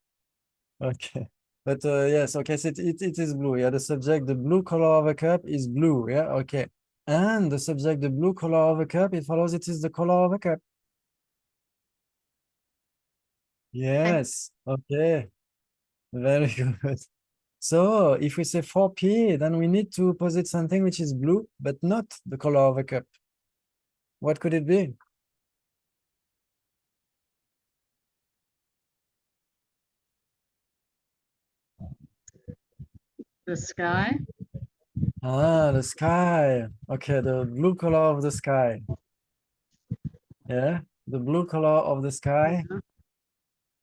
Okay. But yes, okay, so it is blue. Yeah, the subject, the blue color of a cup is blue. Yeah, okay. And the subject, the blue color of a cup, it follows it is the color of a cup. Yes, okay. Very good. So if we say 4P, then we need to posit something which is blue, but not the color of a cup. What could it be? The sky. The sky. Okay, the blue color of the sky. Yeah, the blue color of the sky. Yeah.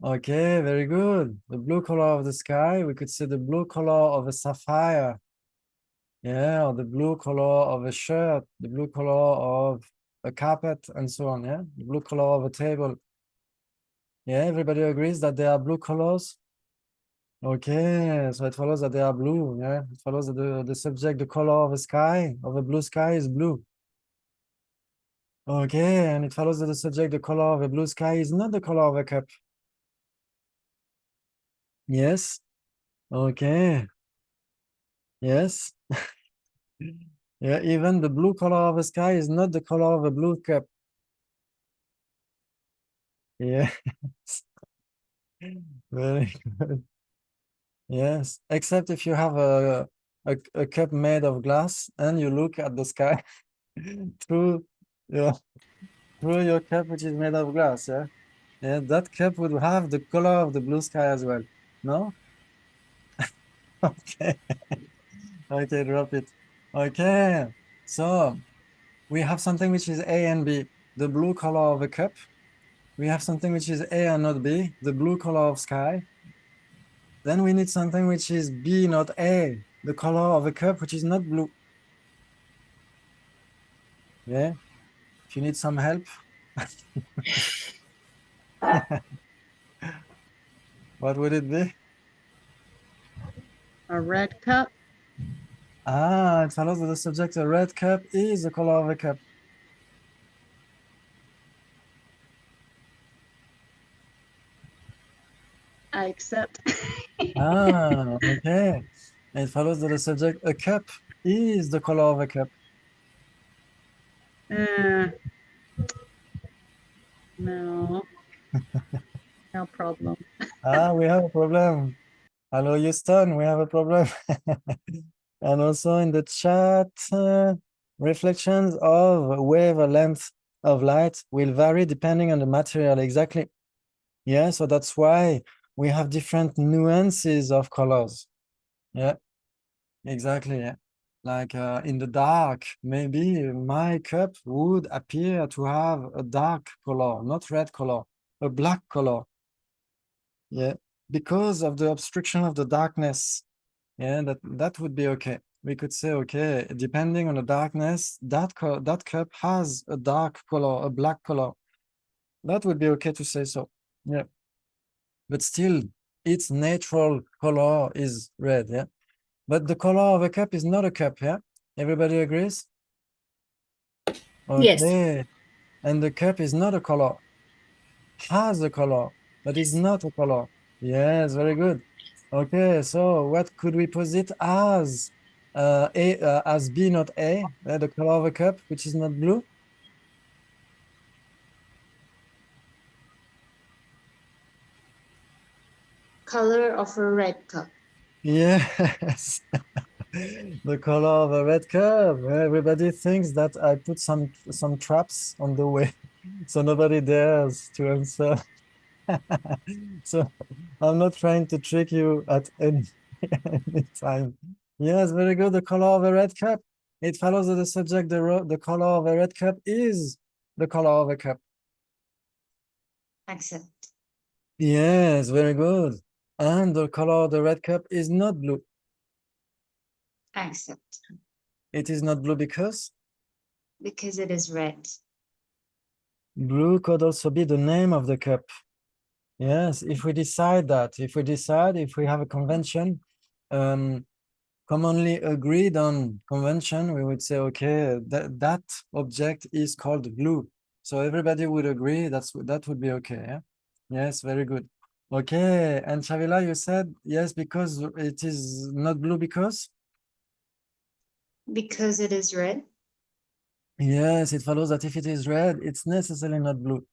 Okay, very good. The blue color of the sky, we could say the blue color of a sapphire. Yeah, or the blue color of a shirt, the blue color of a carpet, and so on. Yeah, the blue color of a table. Yeah, everybody agrees that they are blue colors. Okay, so it follows that they are blue. Yeah, it follows that the subject, the color of the sky, of a blue sky is blue. Okay, and it follows that the subject, the color of a blue sky is not the color of a cup. Yes. Okay. Yes. Yeah, even the blue color of the sky is not the color of a blue cup. Yes. Very good. Yes, except if you have a cup made of glass and you look at the sky through your through your cup, which is made of glass, yeah? Yeah, that cup would have the color of the blue sky as well. No? Okay. Okay, drop it. Okay. So we have something which is A and B, the blue color of a cup. We have something which is A and not B, the blue color of sky. Then we need something which is B, not A, the color of a cup, which is not blue. Yeah. If you need some help. What would it be? A red cup. Ah, it follows that the subject, a red cup, is the color of a cup. I accept. Ah, okay. It follows that the subject, a cup, is the color of a cup. No. No problem. Ah, we have a problem. Hello, Houston, we have a problem. And also in the chat, reflections of wavelength of light will vary depending on the material. Exactly. Yeah, so that's why we have different nuances of colors. Yeah, exactly. Yeah. Like in the dark, maybe my cup would appear to have a dark color, not red color, a black color. Yeah, because of the obstruction of the darkness. Yeah, that would be okay. We could say, okay, depending on the darkness, that cup has a dark color, a black color. That would be okay to say so. Yeah, but still, its natural color is red. Yeah, but the color of a cup is not a cup. Yeah, everybody agrees. Yes. Okay, and the cup is not a color. Has a color, but is not a color. Yes, very good. Okay, so what could we posit as as B, not A, the color of a cup, which is not blue? Color of a red cup. Yes. The color of a red cup. Everybody thinks that I put some traps on the way, so nobody dares to answer. So I'm not trying to trick you at any time. Yes, very good. The color of a red cup. It follows that the subject, the color of a red cup is the color of a cup. Accept. Yes, very good. And the color of the red cup is not blue. Accept. It is not blue because Because it is red. blue could also be the name of the cup. Yes, if we decide that, if we have a convention, commonly agreed on convention, we would say, okay, that object is called blue. So everybody would agree that would be okay. Yeah. Yes, very good. Okay, and Shavila, you said yes because it is not blue because? Because it is red. Yes, it follows that if it is red, it's necessarily not blue.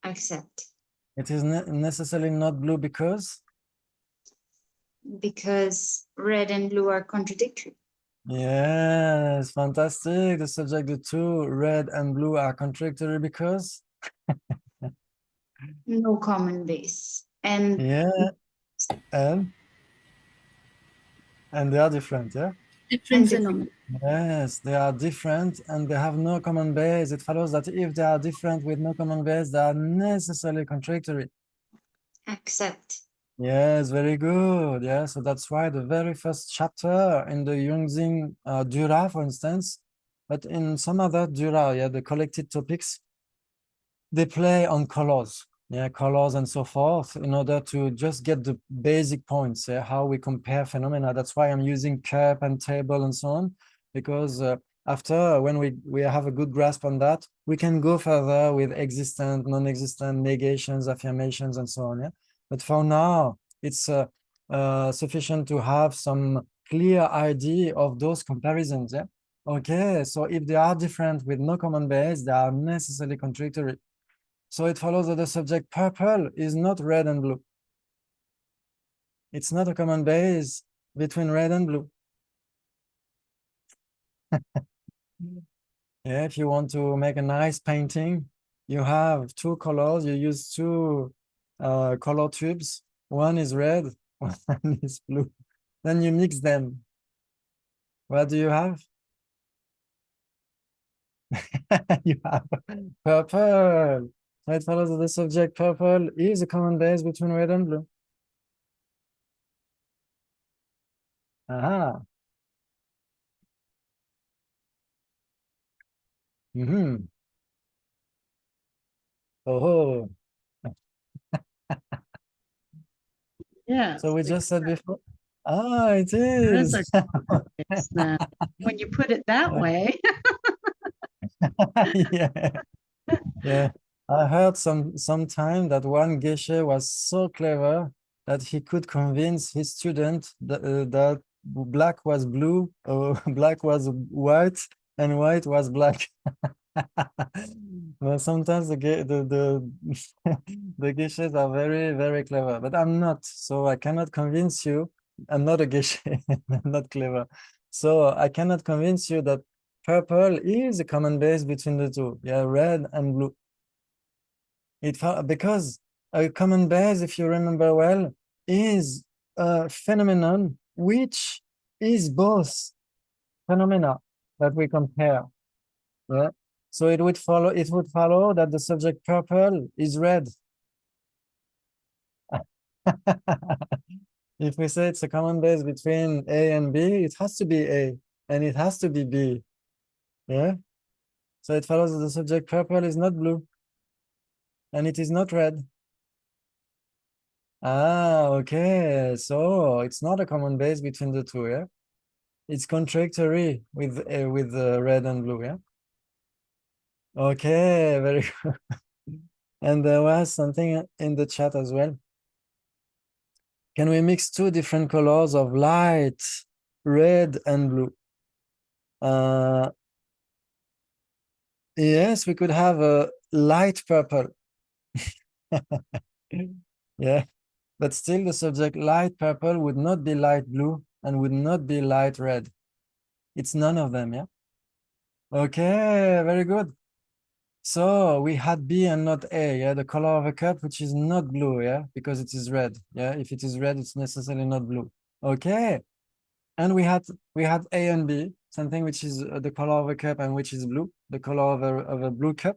Accept. It is necessarily not blue because? Because red and blue are contradictory. Yes, fantastic. The subject, the two, red and blue, are contradictory because? No common base. And Yeah, and they are different, yeah? Different different. phenomena. Yes, they are different and they have no common base. It follows that if they are different with no common base, they are necessarily contradictory. Accept. Yes, very good. Yeah, so that's why the very first chapter in the Jungzing Dura, for instance, but in some other Dura, yeah, the collected topics, they play on colors. yeah, colors and so forth, in order to just get the basic points, how we compare phenomena. That's why I'm using cup and table and so on, because after, when we have a good grasp on that, we can go further with existent, non-existent, negations, affirmations, and so on. Yeah, but for now, it's sufficient to have some clear idea of those comparisons. Yeah. Okay, so if they are different with no common base, they are necessarily contradictory. So it follows that the subject purple is not red and blue. It's not a common base between red and blue. Yeah, if you want to make a nice painting, you have two colors, you use two color tubes. One is red, one is blue. Then you mix them. What do you have? You have purple. So it follows that the subject purple is a common base between red and blue. Aha. Mm-hmm. Oh. Yeah. So we just said before. Ah, it There is is. a base then. When you put it that way. Yeah. Yeah. I heard sometime that one geisha was so clever that he could convince his student that black was blue, or black was white, and white was black. Well, sometimes the geishas are very, very clever, but I'm not, so I cannot convince you. I'm not a geisha. I'm not clever, so I cannot convince you that purple is a common base between the two. Yeah, red and blue. Because a common base, if you remember well, is a phenomenon which is both phenomena that we compare. Yeah. So it would follow that the subject purple is red. If we say it's a common base between A and B, it has to be A and it has to be B. Yeah. So it follows that the subject purple is not blue and it is not red. Ah, okay. So it's not a common base between the two, yeah? It's contradictory with red and blue, yeah? Okay, very good. And there was something in the chat as well. Can we mix two different colors of light, red and blue? Yes, we could have a light purple. Yeah, but still the subject light purple would not be light blue and would not be light red. It's none of them, yeah? Okay, very good. So we had B and not A, yeah, the color of a cup, which is not blue, yeah, because it is red, yeah. If it is red, it's necessarily not blue. Okay, and we had A and B, something which is the color of a cup and which is blue, the color of a blue cup.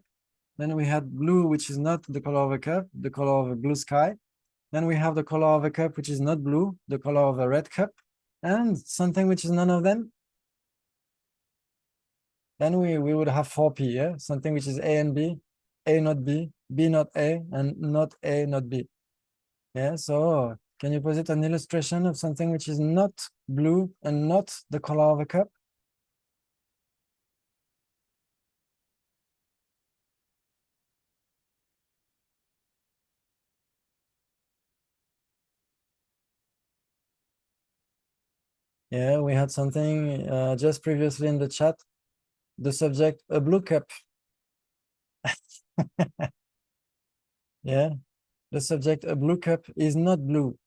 Then we had blue, which is not the color of a cup, the color of a blue sky. Then we have the color of a cup, which is not blue, the color of a red cup, and something which is none of them. Then we would have 4P, yeah? Something which is A and B, A not B, B not A, and not A not B. Yeah, so can you posit an illustration of something which is not blue and not the color of a cup? Yeah, we had something just previously in the chat. The subject, a blue cup. Yeah, the subject, a blue cup, is not blue.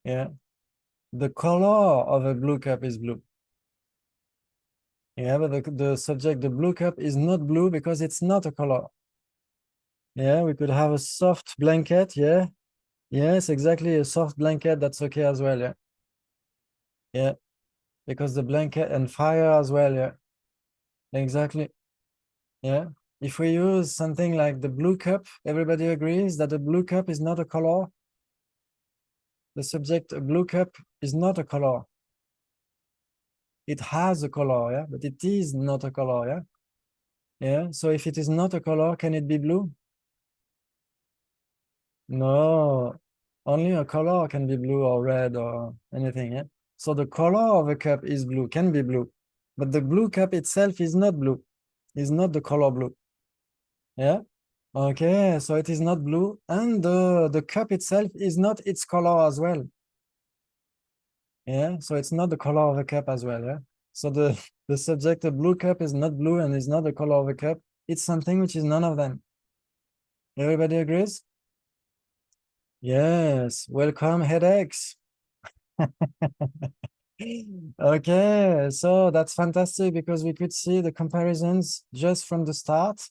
Yeah, the color of a blue cup is blue. Yeah, but the subject, the blue cup, is not blue because it's not a color. Yeah, we could have a soft blanket. Yeah, yes, exactly. A soft blanket, that's okay as well. Yeah, yeah, because the blanket and fire as well. Yeah, exactly. Yeah, if we use something like the blue cup, everybody agrees that the blue cup is not a color. The subject, a blue cup, is not a color. It has a color, yeah, but it is not a color, yeah. Yeah, so if it is not a color, can it be blue? No, only a color can be blue or red or anything. Yeah. So the color of a cup is blue, can be blue, but the blue cup itself is not blue. Is not the color blue. Yeah. Okay. So it is not blue, and the cup itself is not its color as well. Yeah. So it's not the color of a cup as well. Yeah. So the subject, a blue cup, is not blue and is not the color of a cup. It's something which is none of them. Everybody agrees? Yes. Welcome, headaches. Okay, so that's fantastic because we could see the comparisons just from the start.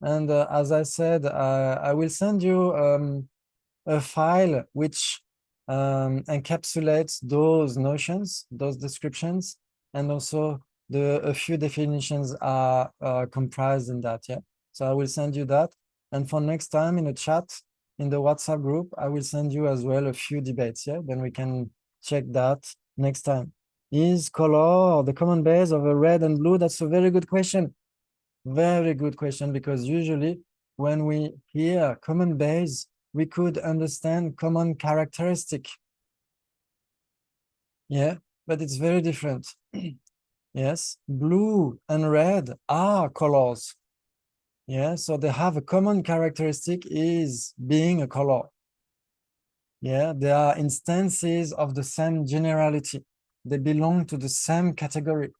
And as I said, I will send you a file which encapsulates those notions, those descriptions, and also a few definitions are comprised in that. Yeah, so I will send you that. And for next time in a chat in the WhatsApp group, I will send you as well a few debates. Yeah, then we can check that next time. Is color the common base of a red and blue? That's a very good question. Very good question, because usually when we hear common base, we could understand common characteristic. Yeah, but it's very different. Yes, blue and red are colors. Yeah, so they have a common characteristic is being a color. Yeah, they are instances of the same generality. They belong to the same category.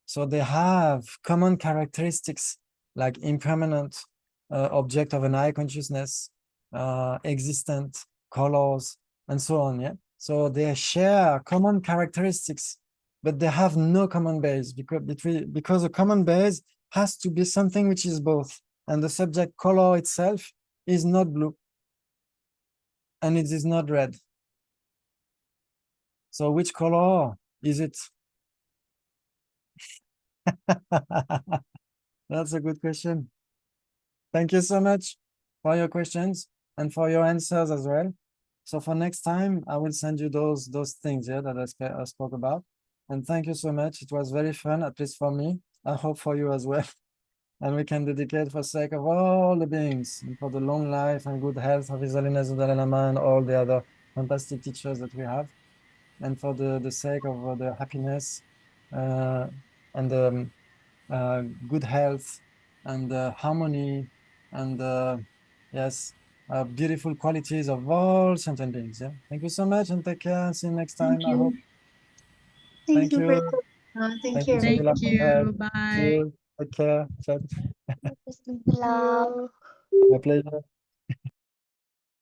So they have common characteristics like impermanent, object of an eye consciousness, existent, colors, and so on. Yeah. So they share common characteristics, but they have no common base because a common base has to be something which is both. And the subject color itself is not blue. And it is not red. So which color is it? That's a good question. Thank you so much for your questions and for your answers as well. So for next time, I will send you those things, yeah, that I spoke about. And thank you so much. It was very fun, at least for me. I hope for you as well. And we can dedicate for sake of all the beings and for the long life and good health of His Holiness the Dalai Lama and all the other fantastic teachers that we have. And for the sake of the happiness and the good health and harmony and yes, beautiful qualities of all sentient beings. Yeah. Thank you so much and take care. See you next time. Thank I hope. you. Thank Thank you, you. Thank Thank you, you, Thank Sophila. everyone. you. See Bye. you. Take care. Chat. Love. My pleasure.